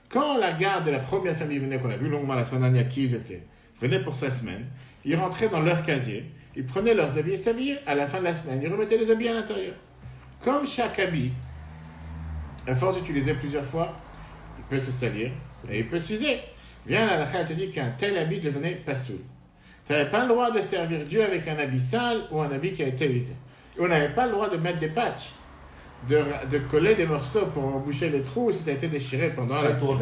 Quand la garde de la première famille venait, qu'on a vu longuement la semaine dernière qui ils étaient, venait pour sa semaine, ils rentraient dans leur casier, ils prenaient leurs habits et s'habillaient. À la fin de la semaine, ils remettaient les habits à l'intérieur. Comme chaque habit, à force d'utiliser plusieurs fois, il peut se salir et il peut s'user. Viens, la halakha te dit qu'un tel habit devenait pasoul. Tu n'avais pas le droit de servir Dieu avec un habit sale ou un habit qui a été usé. Et on n'avait pas le droit de mettre des patchs, de coller des morceaux pour boucher les trous si ça a été déchiré pendant la tour.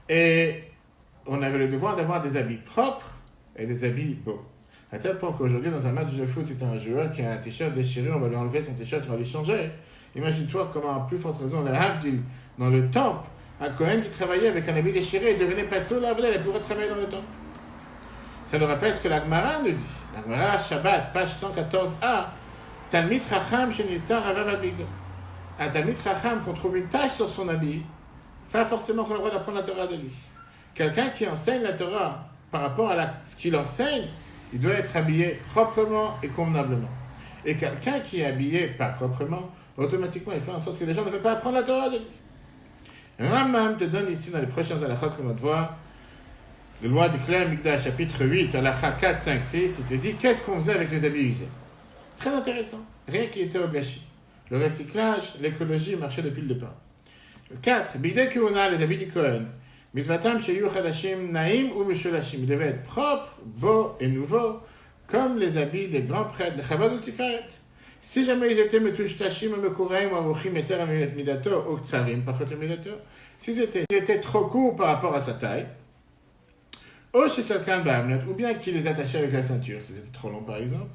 Et on avait le devoir d'avoir des habits propres et des habits beaux. À tel point qu'aujourd'hui, dans un match de foot, c'est un joueur qui a un t-shirt déchiré, on va lui enlever son t-shirt, on va lui changer. Imagine-toi comment, à plus forte raison, dans le temple, un Kohen qui travaillait avec un habit déchiré et devenait pas seul, là, il a pu travailler dans le temple. Ça nous rappelle ce que la Gemara nous dit. La Gemara, Shabbat, page 114a, Talmid Chacham Shenitzar Avav al Bigdo. Un Talmid Chacham qu'on trouve une tache sur son habit, pas forcément qu'on a le droit d'apprendre la Torah de lui. Quelqu'un qui enseigne la Torah par rapport à ce qu'il enseigne, il doit être habillé proprement et convenablement. Et quelqu'un qui est habillé pas proprement, automatiquement il fait en sorte que les gens ne veulent pas apprendre la Torah de lui. Rambam te donne ici dans les prochains halachot qu'on va te voir, le loi du Klei Mikdash, chapitre 8, halakha 4, 5, 6, il te dit qu'est-ce qu'on faisait avec les habits usés. Très intéressant. Rien qui était au gâchis. Le recyclage, l'écologie marchait depuis le départ. 4. Bigdei Kehuna, les habits du Kohen. Mitzvatam sheyu chadashim naim ou meshulashim. Ils devaient être propres, beaux et nouveaux, comme les habits des grands prêtres, les chavod ou tiferet. Si jamais ils étaient metushtashim ou mekureim ou aruchim eter midato ou tsarim, pachot midato, s'ils étaient trop courts par rapport à sa taille, ou bien qu'il les attachait avec la ceinture, si c'était trop long par exemple,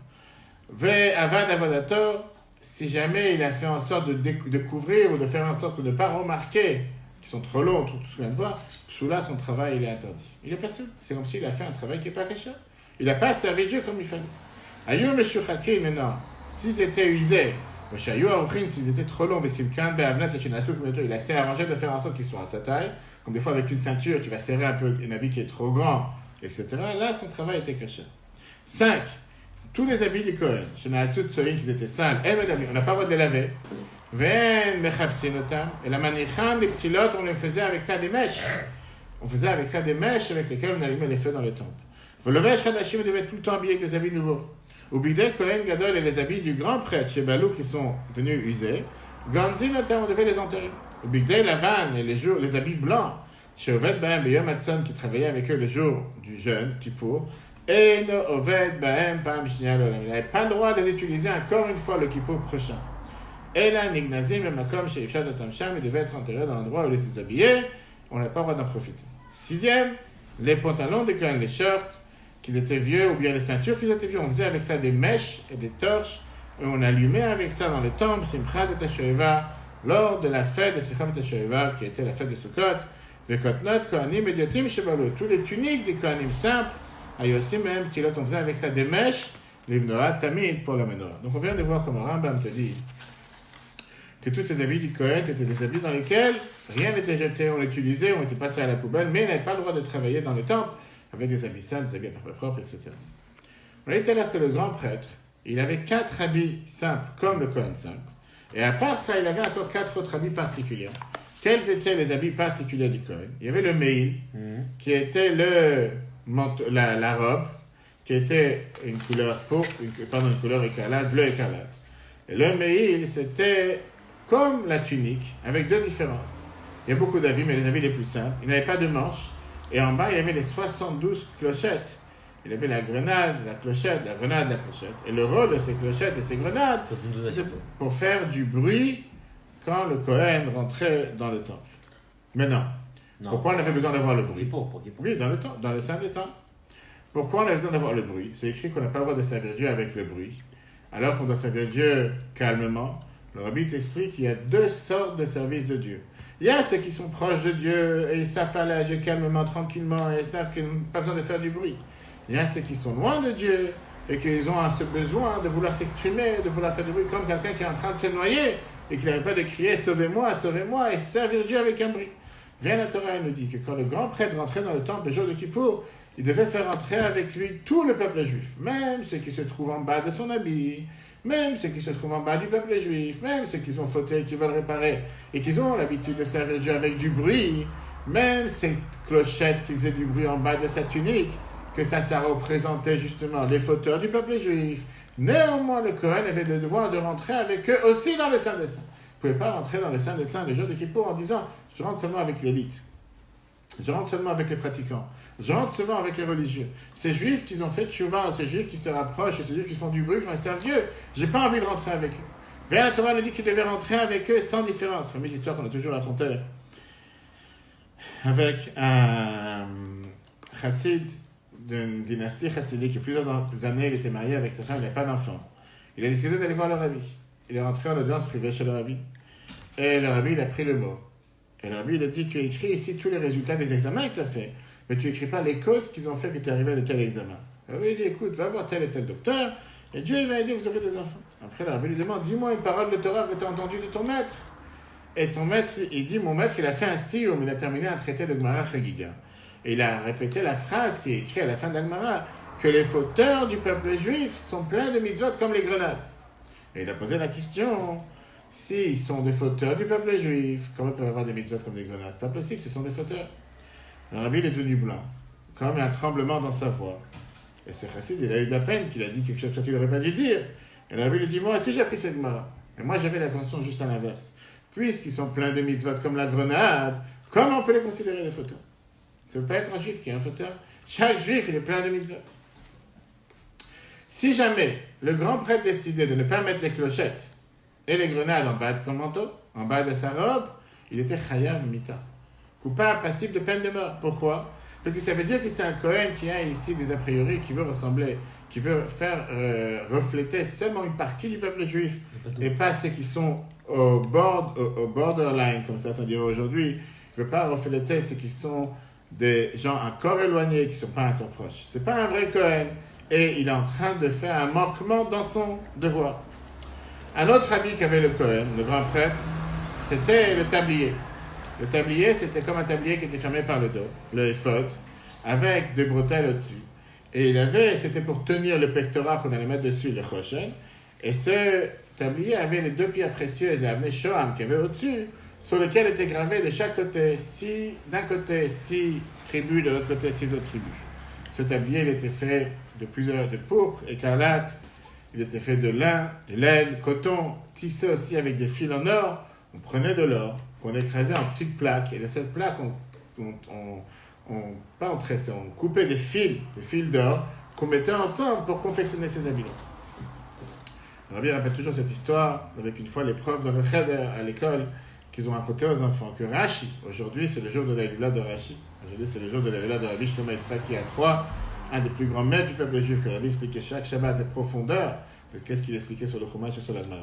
avad avodato, si jamais il a fait en sorte de couvrir ou de faire en sorte de ne pas remarquer qu'ils sont trop longs, tout ce qu'on vient de voir, sous-là son travail il est interdit. Il n'est pas sûr, c'est comme s'il a fait un travail qui n'est pas récha. Il n'a pas servi Dieu comme il fallait. Ayou meshuchaki maintenant, s'ils étaient usés, s'ils étaient trop longs, il a assez arrangé de faire en sorte qu'ils soient à sa taille. Comme des fois avec une ceinture, tu vas serrer un peu un habit qui est trop grand, etc. Là, son travail était caché. 5. Tous les habits du Kohen, qu'ils étaient sales, on n'a pas le droit de les laver. Et la manicham, les petits lots, on les faisait avec ça des mèches. On faisait avec ça des mèches avec lesquelles on allumait les feux dans le temple. Le Vesh Hadashim devait être tout le temps habillé avec des habits nouveaux. Ou Bigdei Kohen Gadol et les habits du grand prêtre chez Balou qui sont venus usés. Ganzin, on devait les enterrer. Ou Bigdei Lavan et les habits blancs chez Oved Bahem et Yom Hatson qui travaillaient avec eux le jour du jeûne, Kippour. Et no Oved Bahem Pam Shnial Olam. Il n'avait pas le droit de les utiliser encore une fois le Kippour prochain. Et là, Nignazim et Makom chez Ifshat Atamsham, ils devaient être enterrés dans l'endroit où ils étaient habillés. On n'a pas le droit d'en profiter. 6e, les pantalons des Kohen, les shirts, qu'ils étaient vieux, ou bien les ceintures qu'ils étaient vieux, on faisait avec ça des mèches et des torches, et on allumait avec ça dans le temple, Simchat et Tashoeva, lors de la fête de Simchat et Tashoeva, qui était la fête de Sukkot, Vekotnot, Kohanim, Mediotim, Shebalo, tous les tuniques des Kohanim simples, Ayosim, même, Kilot, on faisait avec ça des mèches, les Mnoat, Tamid, pour la menorah. Donc on vient de voir comment Rambam te dit que tous ces habits du Kohen, c'était des habits dans lesquels rien n'était jeté, on l'utilisait, on était passé à la poubelle, mais il n'avait pas le droit de travailler dans le temple, avec des habits sales, des habits à peu près propres, etc. On a dit tout à l'heure que le grand prêtre, il avait 4 habits simples, comme le Kohen simple. Et à part ça, il avait encore 4 autres habits particuliers. Quels étaient les habits particuliers du Kohen? Il y avait le meil, qui était la robe, qui était une couleur pourpre, une couleur écarlate, bleu écarlate. Et le meil, c'était comme la tunique, avec 2 différences. Il y a beaucoup d'avis, mais les avis les plus simples. Il n'avait pas de manches. Et en bas, il y avait les 72 clochettes. Il avait la grenade, la clochette, la grenade, la clochette. Et le rôle de ces clochettes et ces grenades, c'était pour faire du bruit quand le Kohen rentrait dans le temple. Mais non. Pourquoi on avait besoin d'avoir le bruit? Oui, dans le temple, dans le Saint des Saints. Pourquoi on a besoin d'avoir le bruit? C'est écrit qu'on n'a pas le droit de servir Dieu avec le bruit, alors qu'on doit servir Dieu calmement. Le Rabbi t'explique qu'il y a 2 sortes de services de Dieu. Il y a ceux qui sont proches de Dieu et ils savent parler à Dieu calmement, tranquillement et ils savent qu'ils n'ont pas besoin de faire du bruit. Il y a ceux qui sont loin de Dieu et qu'ils ont ce besoin de vouloir s'exprimer, de vouloir faire du bruit, comme quelqu'un qui est en train de se noyer et qui n'arrête pas de crier « Sauvez-moi, sauvez-moi » et servir Dieu avec un bruit. Viens la Torah, elle nous dit que quand le grand prêtre rentrait dans le temple le jour de Kippour, il devait faire entrer avec lui tout le peuple juif, même ceux qui se trouvent en bas de son habit, même ceux qui se trouvent en bas du peuple juif, même ceux qui sont fautés, qui veulent réparer, et qui ont l'habitude de servir Dieu avec du bruit, même ces clochettes qui faisaient du bruit en bas de sa tunique, que ça représentait justement les fauteurs du peuple juif. Néanmoins, le Kohen avait le devoir de rentrer avec eux aussi dans le Saint des Saints. Vous ne pouvez pas rentrer dans le Saint des Saints le jour de Kippour en disant « je rentre seulement avec l'élite ». Je rentre seulement avec les pratiquants. Je rentre seulement avec les religieux. Ces juifs qui ont fait tchouva, ces juifs qui se rapprochent, ces juifs qui font du bruit, qui servent Dieu, j'ai pas envie de rentrer avec eux. Vers la Torah nous dit qu'il devait rentrer avec eux sans différence. C'est une histoire qu'on a toujours racontée avec un chassid d'une dynastie chassidique qui plusieurs années il était marié avec sa femme, il n'avait pas d'enfant. Il a décidé d'aller voir le rabbi. Il est rentré en audience privée chez le rabbi. Et le rabbi, il a pris le mot. Et le rabbi, il a dit, tu as écrit ici tous les résultats des examens que tu as fait. mais tu n'écris pas les causes qu'ils ont fait que tu es arrivé à tel examen. Alors il dit, écoute, va voir tel et tel docteur, et Dieu il va aider, vous aurez des enfants. Après, le rabbi lui demande, dis-moi une parole de Torah que tu as entendue de ton maître. Et son maître, il dit, mon maître, il a fait un siyum, il a terminé un traité de Gemara Chagiga. Et il a répété la phrase qui est écrite à la fin de la Gemara, que les fauteurs du peuple juif sont pleins de mitzvot comme les grenades. Et il a posé la question, s'ils sont des fauteurs du peuple juif, comment ils peuvent avoir des mitzvot comme des grenades? C'est pas possible, ce sont des fauteurs. Le rabbi est devenu blanc, comme un tremblement dans sa voix. Et ce chassid, il a eu de la peine qu'il a dit quelque chose qu'il n'aurait pas dû dire. Et le rabbi lui dit, moi aussi j'ai appris cette Gemara. Et moi j'avais la conscience juste à l'inverse. Puisqu'ils sont pleins de mitzvot comme la grenade, comment on peut les considérer des fauteurs? Ça ne peut pas être un juif qui est un fauteur. Chaque juif, il est plein de mitzvot. Si jamais le grand prêtre décidait de ne pas mettre les clochettes et les grenades en bas de son manteau, en bas de sa robe, il était chayav mita. Coupable, passible de peine de mort. Pourquoi? Parce que ça veut dire que c'est un Cohen qui a ici des a priori, qui veut ressembler, qui veut faire refléter seulement une partie du peuple juif, et pas ceux qui sont au borderline, comme certains diraient aujourd'hui. Il ne veut pas refléter ceux qui sont des gens encore éloignés, qui ne sont pas encore proches. Ce n'est pas un vrai Cohen. Et il est en train de faire un manquement dans son devoir. Un autre habit qu'avait le Cohen, le grand prêtre, c'était le tablier. Le tablier, c'était comme un tablier qui était fermé par le dos, le éphod, avec des bretelles au-dessus. Et c'était pour tenir le pectoral qu'on allait mettre dessus, le choshen. Et ce tablier avait les deux pierres précieuses, il avait Shoham, qui avait au-dessus, sur lesquelles étaient gravées de chaque côté, d'un côté 6 tribus, de l'autre côté 6 autres tribus. Ce tablier, il était fait de pourpre, écarlate, il était fait de lin, de laine, coton, tissé aussi avec des fils en or. On prenait de l'or, qu'on écrasait en petites plaques, et de cette plaque, on coupait des fils d'or, qu'on mettait ensemble pour confectionner ces habits-là. Le rabbi rappelle toujours cette histoire, avec une fois les profs dans le cheder, à l'école, qu'ils ont raconté aux enfants, que Rashi, aujourd'hui c'est le jour de la Lula de Rashi, aujourd'hui c'est le jour de la Lula de Rabbi Shlomo Yitzhaki à 3, un des plus grands maîtres du peuple juif, que Rabbi expliquait chaque Shabbat les profondeurs de qu'est-ce qu'il expliquait sur le Chumash et sur la Gemara.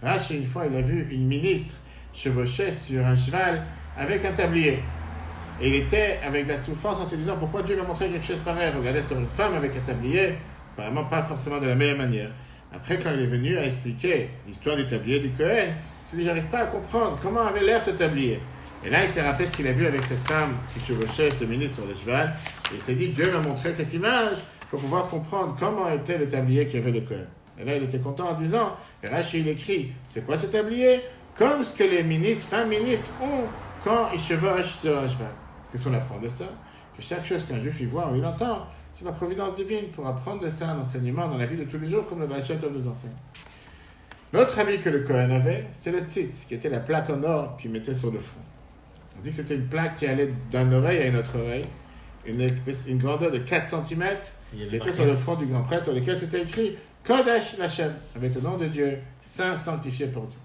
Rashi, une fois, il a vu une ministre chevaucher sur un cheval avec un tablier. Et il était avec de la souffrance en se disant pourquoi Dieu m'a montré quelque chose pareil. Regardez sur une femme avec un tablier, apparemment pas forcément de la meilleure manière. Après, quand il est venu à expliquer l'histoire du tablier du Cohen, il s'est dit j'arrive pas à comprendre comment avait l'air ce tablier. Et là, il s'est rappelé ce qu'il a vu avec cette femme qui chevauchait ce ministre sur le cheval. Et il s'est dit, Dieu m'a montré cette image pour pouvoir comprendre comment était le tablier qu'avait le Cohen. Et là, il était content en disant, et Rashi, il écrit, c'est quoi ce tablier? Comme ce que les ministres, femmes ministres ont quand ils chevauchent sur un cheval. Qu'est-ce qu'on apprend de ça? Que chaque chose qu'un juif y voit ou il entend, c'est la providence divine pour apprendre de ça un enseignement dans la vie de tous les jours, comme le Baal Shem Tov nous enseigne. L'autre habit que le Cohen avait, c'était le tzitz, qui était la plaque en or qu'il mettait sur le front. On dit que c'était une plaque qui allait d'une oreille à une autre oreille, une grandeur de 4 cm, qui était sur le front du grand prêtre, sur lequel c'était écrit Kodesh Lachem, avec le nom de Dieu, saint sanctifié pour Dieu.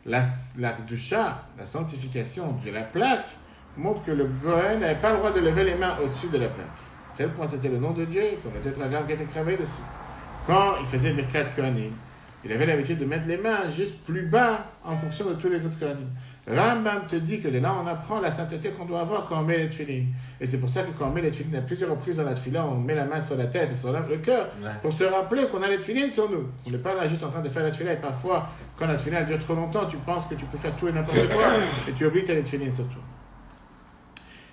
La Kedusha, la sanctification de la plaque, montre que le Cohen n'avait pas le droit de lever les mains au-dessus de la plaque. Tel point c'était le nom de Dieu, comme le tétragramme qui était gravé dessus. Quand il faisait Birkat Kohanim, il avait l'habitude de mettre les mains juste plus bas en fonction de tous les autres Kohanim. Rambam te dit que de là on apprend la sainteté qu'on doit avoir quand on met les tefilines. Et c'est pour ça que quand on met les tefilines à plusieurs reprises dans la tefila, on met la main sur la tête et sur le cœur pour se rappeler qu'on a les tefilines sur nous. On n'est pas là juste en train de faire la tefila et parfois quand la tefila dure trop longtemps, tu penses que tu peux faire tout et n'importe quoi et tu oublies que tu as les tefilines sur toi.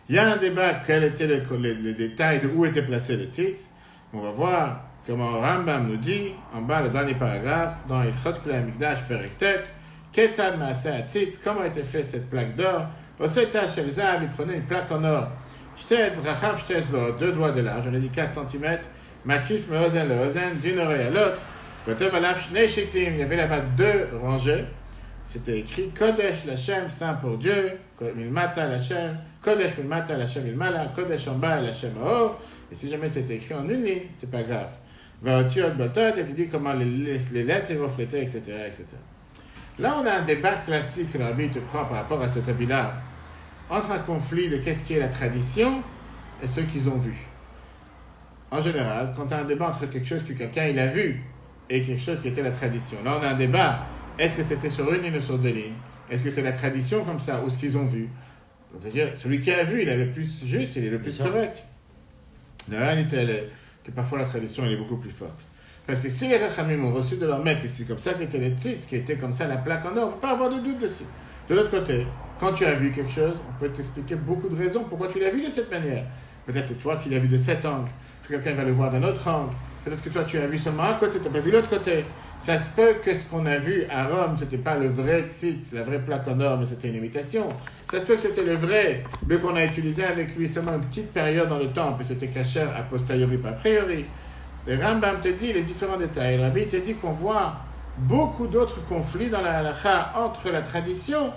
Il y a un débat quel était les détails de où était placé le tzitz. On va voir comment Rambam nous dit en bas le dernier paragraphe dans Ilchot Klei Hamikdash Perek Tet. Ketzad Maaseh Hatzitz, comment a été faite cette plaque d'or? Oseta Shel Zahav, il prenait une plaque en or. Shtetz Rachav Shtetz Baot, 2 doigts de large, on a dit 4 cm. Makif Meozen Leozen, d'une oreille à l'autre. Kotev Alav Shnei Shittim, il y avait là-bas 2 rangées. C'était écrit Kodesh Lachem, saint pour Dieu. Milmata Lachem, Kodesh Milmata Lachem Milmala, Kodesh en bas Lachem en haut. Et si jamais c'était écrit en une ligne, c'était pas grave. Vaotiot Batot, et tu dis comment les lettres ils reflétaient, etc., etc. Là, on a un débat classique que le rabbi te prend par rapport à cet habit-là, entre un conflit de qu'est-ce qui est la tradition et ce qu'ils ont vu. En général, quand tu as un débat entre quelque chose que quelqu'un il a vu et quelque chose qui était la tradition, là, on a un débat, est-ce que c'était sur une ligne ou sur 2 lignes? Est-ce que c'est la tradition comme ça ou ce qu'ils ont vu? C'est-à-dire, celui qui a vu, il est le plus juste, il est le plus correct. La réalité, elle est que parfois la tradition, elle est beaucoup plus forte. Parce que si les Rachamim ont reçu de leur maître que c'est comme ça qu'étaient les tzitz, qui était comme ça la plaque en or, on ne peut pas avoir de doute dessus. De l'autre côté, quand tu as vu quelque chose, on peut t'expliquer beaucoup de raisons pourquoi tu l'as vu de cette manière. Peut-être c'est toi qui l'as vu de cet angle, que quelqu'un va le voir d'un autre angle. Peut-être que toi tu as vu seulement un côté, tu n'as pas vu l'autre côté. Ça se peut que ce qu'on a vu à Rome, c'était pas le vrai tzitz, la vraie plaque en or, mais c'était une imitation. Ça se peut que c'était le vrai, mais qu'on a utilisé avec lui seulement une petite période dans le temple, et c'était cachère a posteriori, pas a priori. Le Rambam te dit les différents détails. Le Rabbi te dit qu'on voit beaucoup d'autres conflits dans la halakha entre la tradition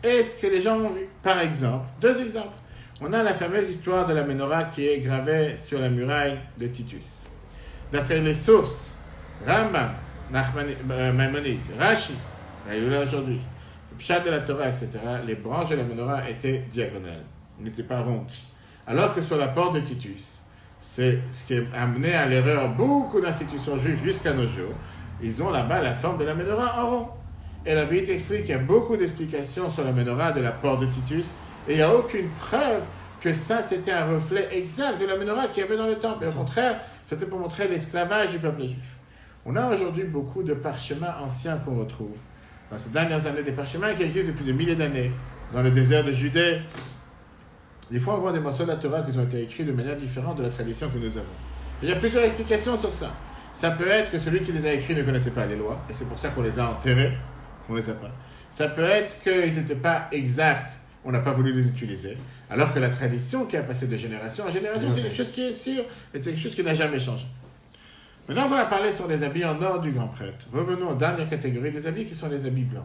et ce que les gens ont vu. Par exemple, 2 exemples. On a la fameuse histoire de la menorah qui est gravée sur la muraille de Titus. D'après les sources, Rambam, Maïmonide, Rashi, il est là aujourd'hui, le Pshat de la Torah, etc., les branches de la menorah étaient diagonales, n'étaient pas rondes. Alors que sur la porte de Titus, c'est ce qui a amené à l'erreur beaucoup d'institutions juives jusqu'à nos jours. Ils ont là-bas la forme de la menorah en rond. Et la Bible explique qu'il y a beaucoup d'explications sur la menorah de la porte de Titus, et il n'y a aucune preuve que ça c'était un reflet exact de la menorah qu'il y avait dans le temple. Et au contraire, c'était pour montrer l'esclavage du peuple juif. On a aujourd'hui beaucoup de parchemins anciens qu'on retrouve. Dans ces dernières années, des parchemins qui existent depuis des milliers d'années, dans le désert de Judée. Des fois, on voit des morceaux de la Torah qui ont été écrits de manière différente de la tradition que nous avons. Et il y a plusieurs explications sur ça. Ça peut être que celui qui les a écrits ne connaissait pas les lois, et c'est pour ça qu'on les a enterrés, qu'on les a pas. Ça peut être qu'ils n'étaient pas exacts, on n'a pas voulu les utiliser, alors que la tradition qui a passé de génération en génération, c'est quelque chose qui est sûr, et c'est quelque chose qui n'a jamais changé. Maintenant, on va parler sur les habits en or du grand prêtre. Revenons aux dernières catégories des habits qui sont les habits blancs.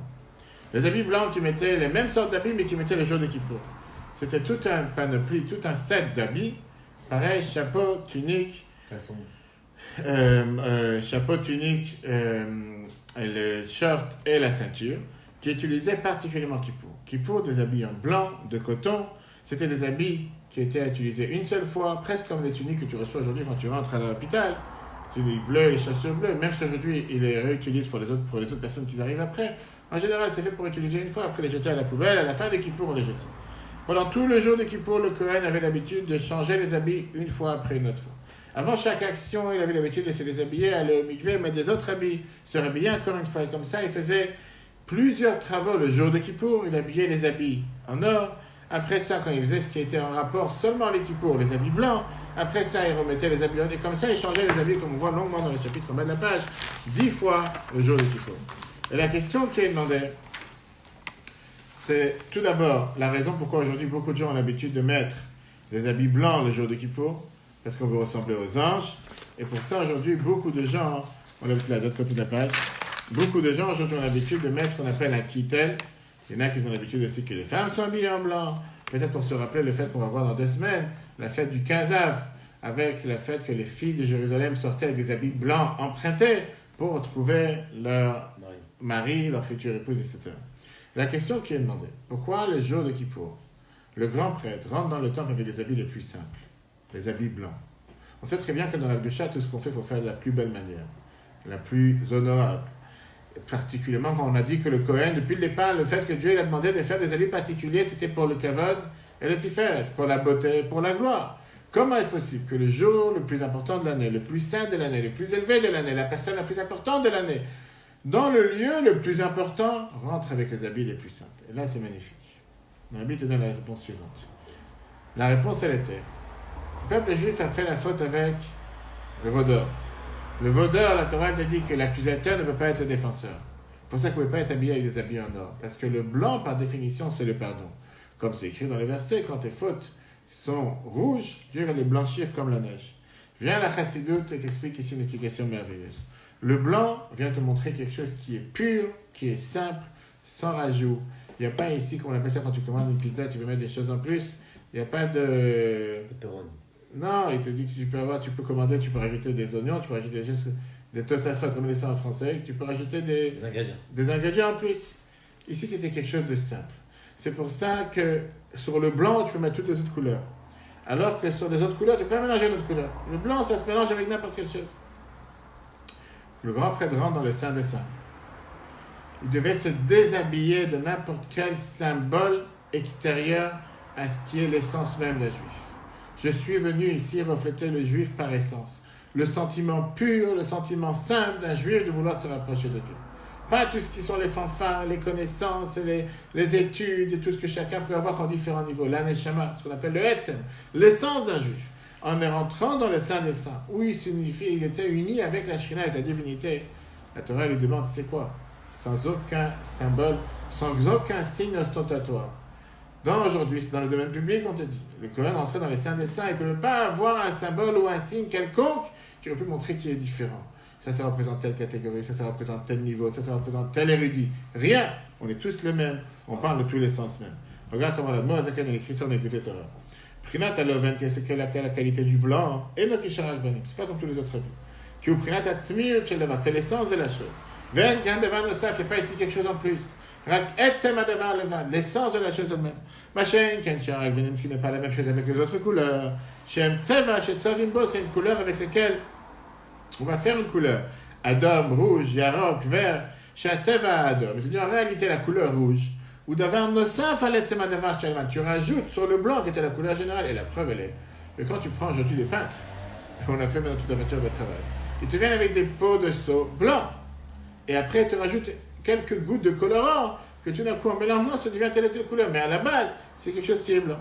Les habits blancs qui mettaient les mêmes sortes d'habits, mais qui mettaient le jour de Kippour. C'était tout un panoplie, tout un set d'habits. Pareil, chapeau, tunique, chapeau, tunique, le short et la ceinture, qui utilisaient particulièrement Kippour. Kippour, des habits en blanc, de coton, c'était des habits qui étaient utilisés une seule fois, presque comme les tuniques que tu reçois aujourd'hui quand tu rentres à l'hôpital. Les bleus, les chaussures bleues, même si aujourd'hui ils les réutilisent pour les autres personnes qui arrivent après. En général, c'est fait pour utiliser une fois, après les jeter à la poubelle, à la fin des Kippour, on les jette. Pendant tout le jour de Kippour, le Kohen avait l'habitude de changer les habits une fois après une autre fois. Avant chaque action, il avait l'habitude de se déshabiller, aller au mikvé, mettre des autres habits, se rhabiller encore une fois. Et comme ça, il faisait plusieurs travaux le jour de Kippour. Il habillait les habits en or. Après ça, quand il faisait ce qui était en rapport seulement avec Kippour, les habits blancs. Après ça, il remettait les habits en or. Et comme ça, il changeait les habits, comme on voit longuement dans le chapitre en bas de la page, 10 fois le jour de Kippour. Et la question qui est demandée, c'est tout d'abord la raison pourquoi aujourd'hui beaucoup de gens ont l'habitude de mettre des habits blancs le jour de Kippour, parce qu'on veut ressembler aux anges. Et pour ça, aujourd'hui, beaucoup de gens, on l'a vu là de l'autre côté de la page, beaucoup de gens aujourd'hui ont l'habitude de mettre ce qu'on appelle un kittel. Il y en a qui ont l'habitude aussi que les femmes soient habillées en blanc. Peut-être pour se rappeler le fait qu'on va voir dans 2 semaines, la fête du 15 Av, avec la fête que les filles de Jérusalem sortaient avec des habits blancs empruntés pour retrouver leur mari, leur future épouse, etc. La question qui est demandée, pourquoi le jour de Kippour, le grand prêtre rentre dans le temple avec les habits les plus simples, les habits blancs? On sait très bien que dans la Kedusha, tout ce qu'on fait, il faut faire de la plus belle manière, la plus honorable. Particulièrement quand on a dit que le Kohen, depuis le départ, le fait que Dieu il a demandé de faire des habits particuliers, c'était pour le kavod et le tiferet, pour la beauté, pour la gloire. Comment est-ce possible que le jour le plus important de l'année, le plus saint de l'année, le plus élevé de l'année, la personne la plus importante de l'année, dans le lieu le plus important, rentre avec les habits les plus simples? Et là, c'est magnifique. Le Rabbi te donne la réponse suivante. La réponse, elle était, le peuple juif a fait la faute avec le vaudor. Le vaudor, la Torah te dit que l'accusateur ne peut pas être le défenseur. C'est pour ça qu'il ne pouvait pas être habillé avec des habits en or. Parce que le blanc, par définition, c'est le pardon. Comme c'est écrit dans les versets, quand tes fautes sont rouges, Dieu va les blanchir comme la neige. Viens la chassidoute et t'explique ici une explication merveilleuse. Le blanc vient te montrer quelque chose qui est pur, qui est simple, sans rajout. Il n'y a pas ici, comme on appelle ça quand tu commandes une pizza, tu peux mettre des choses en plus. Il n'y a pas de... Non, il te dit que tu peux commander, tu peux rajouter des oignons, tu peux rajouter des tosafot, comme on dit ça en français, tu peux rajouter des ingrédients en plus. Ici, c'était quelque chose de simple. C'est pour ça que sur le blanc, tu peux mettre toutes les autres couleurs. Alors que sur les autres couleurs, tu peux pas mélanger d'autres couleurs. Le blanc, ça se mélange avec n'importe quelle chose. Le grand prêtre rentre dans le Saint des Saints. Il devait se déshabiller de n'importe quel symbole extérieur à ce qui est l'essence même d'un juif. Je suis venu ici refléter le juif par essence. Le sentiment pur, le sentiment simple d'un juif de vouloir se rapprocher de Dieu. Pas tout ce qui sont les fanfares, les connaissances, les études et tout ce que chacun peut avoir en différents niveaux. L'aneshama, ce qu'on appelle le etzem, l'essence d'un juif. En rentrant dans le Saint des Saints, où il était uni avec la Shrina, avec la divinité, la Torah lui demande, c'est quoi? Sans aucun symbole, sans aucun signe ostentatoire. Aujourd'hui, c'est dans le domaine public, on te dit, le Kohen entrait dans les Saints des Saints, il ne peut pas avoir un symbole ou un signe quelconque qui aurait pu montrer qu'il est différent. Ça représente telle catégorie, ça représente tel niveau, ça représente tel érudit. Rien, on est tous les mêmes, on parle de tous les sens même. Regarde comment la Moazaken et les Christians ont écouté Torah. Prinat aloven, c'est que la qualité du blanc, et non kisharak vanim, c'est pas comme tous les autres habits. Qui ou prinat atzmir cheleva, c'est l'essence de la chose. Ven gan devan nosaf, il n'y a pas ici quelque chose en plus. Rak etzem adevar levan, l'essence de la chose elle-même. Machin, ken sharak vanim, ce qui n'est pas la même chose avec les autres couleurs. Shem tseva, shem tsavimbo, c'est une couleur avec laquelle on va faire une couleur. Adam, rouge, yarok, vert, shem tseva adam. Je dis en réalité la couleur rouge. Ou d'avoir nosaf aletzem adevar shelvan, tu rajoutes sur le blanc qui était la couleur générale. Et la preuve elle est que quand tu prends aujourd'hui des peintres, on a fait maintenant toute la peinture de travail, ils te viennent avec des pots de seau blancs. Et après, tu rajoutes quelques gouttes de colorant que tout d'un coup, en mélangeant, ça devient telle et telle couleur. Mais à la base, c'est quelque chose qui est blanc.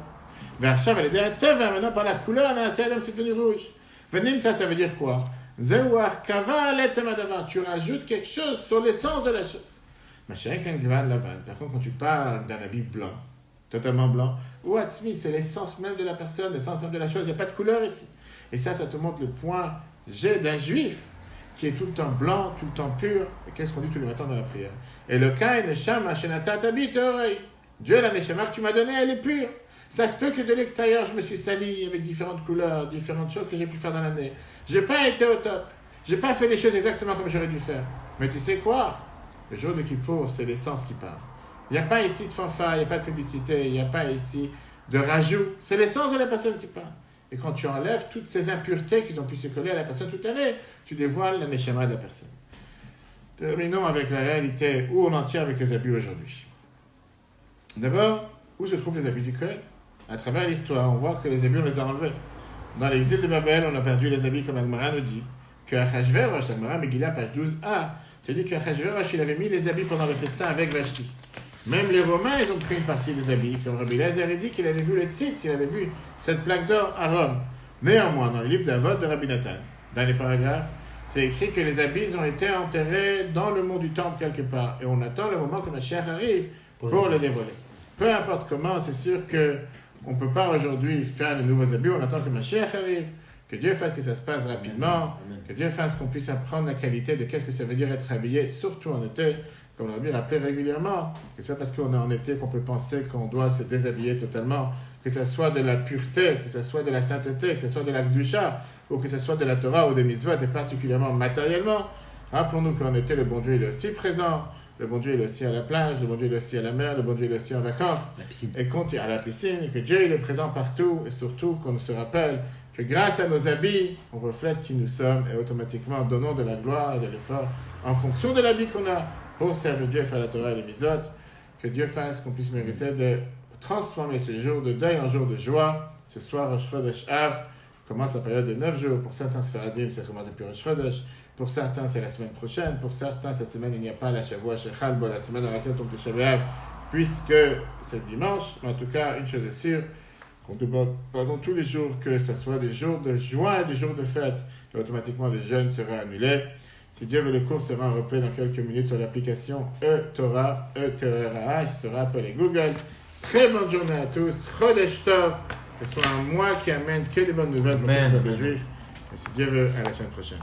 Verchav, elle est derrière Tseva, maintenant par la couleur, c'est devenu rouge. Venim, ça veut dire quoi? Zewar, kava, letzemadavar. Tu rajoutes quelque chose sur l'essence de la chose. Machin, qu'un gvan lavan. Par contre, quand tu parles d'un habit blanc, totalement blanc, ou atzmi, c'est l'essence même de la personne, l'essence même de la chose. Il n'y a pas de couleur ici. Et ça te montre le point G d'un juif qui est tout le temps blanc, tout le temps pur. Et qu'est-ce qu'on dit tous les matins dans la prière? Et le kain neshama shenata tabit oreille. Dieu, la neshama que tu m'as donnée, elle est pure. Ça se peut que de l'extérieur, je me suis sali avec différentes couleurs, différentes choses que j'ai pu faire dans l'année. J'ai pas été au top. J'ai pas fait les choses exactement comme j'aurais dû faire. Mais tu sais quoi? Le jour de Kippour, c'est l'essence qui parle. Il n'y a pas ici de fanfare, il n'y a pas de publicité, il n'y a pas ici de rajout. C'est l'essence de la personne qui parle. Et quand tu enlèves toutes ces impuretés qui ont pu se coller à la personne toute l'année, tu dévoiles la neshama de la personne. Terminons avec la réalité où on en tient avec les habits aujourd'hui. D'abord, où se trouvent les habits du Kohen? À travers l'histoire, on voit que les habits, on les a enlevés. Dans les îles de Babel, on a perdu les habits comme Agmara nous dit. Que Achashverosh, Agmara Megillah, page 12a, te dit qu'Achashverosh, il avait mis les habits pendant le festin avec Vashti. Même les Romains, ils ont pris une partie des habits. Comme Rabbi Eliezer a dit qu'il avait vu le tzitz, il avait vu cette plaque d'or à Rome. Néanmoins, dans le livre d'Avot de Rabbi Nathan, dans les paragraphes, c'est écrit que les habits ont été enterrés dans le mont du temple quelque part. Et on attend le moment que Mashiach arrive pour les dévoiler. Peu importe comment, c'est sûr qu'on ne peut pas aujourd'hui faire de nouveaux habits. On attend que Mashiach arrive, que Dieu fasse que ça se passe rapidement, que Dieu fasse qu'on puisse apprendre la qualité de qu'est-ce que ça veut dire être habillé, surtout en été. Comme on l'a bien rappelé régulièrement, que ce n'est pas parce qu'on est en été qu'on peut penser qu'on doit se déshabiller totalement, que ce soit de la pureté, que ce soit de la sainteté, que ce soit de la Gdusha, ou que ce soit de la Torah ou des mitzvot, et particulièrement matériellement. Rappelons-nous qu'en été, le bon Dieu est aussi présent, le bon Dieu est aussi à la plage, le bon Dieu est aussi à la mer, le bon Dieu est aussi en vacances, et à la piscine, et que Dieu il est présent partout, et surtout qu'on se rappelle que grâce à nos habits, on reflète qui nous sommes, et automatiquement donnons de la gloire et de l'effort en fonction de l'habit qu'on a, pour servir Dieu et faire la Torah et les mitzvot, que Dieu fasse qu'on puisse mériter de transformer ces jours de deuil en jours de joie. Ce soir, Rosh Chodesh Av commence la période de 9 jours. Pour certains, Sfaradim, ça commence depuis Rosh Chodesh. Pour certains, c'est la semaine prochaine. Pour certains, cette semaine, il n'y a pas la Shavua Shechal, la semaine dans laquelle on tombe Tisha B'Av, puisque c'est dimanche. Mais en tout cas, une chose est sûre, qu'on demande pendant tous les jours que ce soit des jours de joie et des jours de fête. Et automatiquement, le jeûne sera annulé. Si Dieu veut, le cours sera en replay dans quelques minutes sur l'application E-Torah, E-T-O-R-A-H, sera appelé Google. Très bonne journée à tous. Chodesh Tov. Que ce soit un mois qui amène que des bonnes nouvelles pour le peuple juif. Et si Dieu veut, à la semaine prochaine.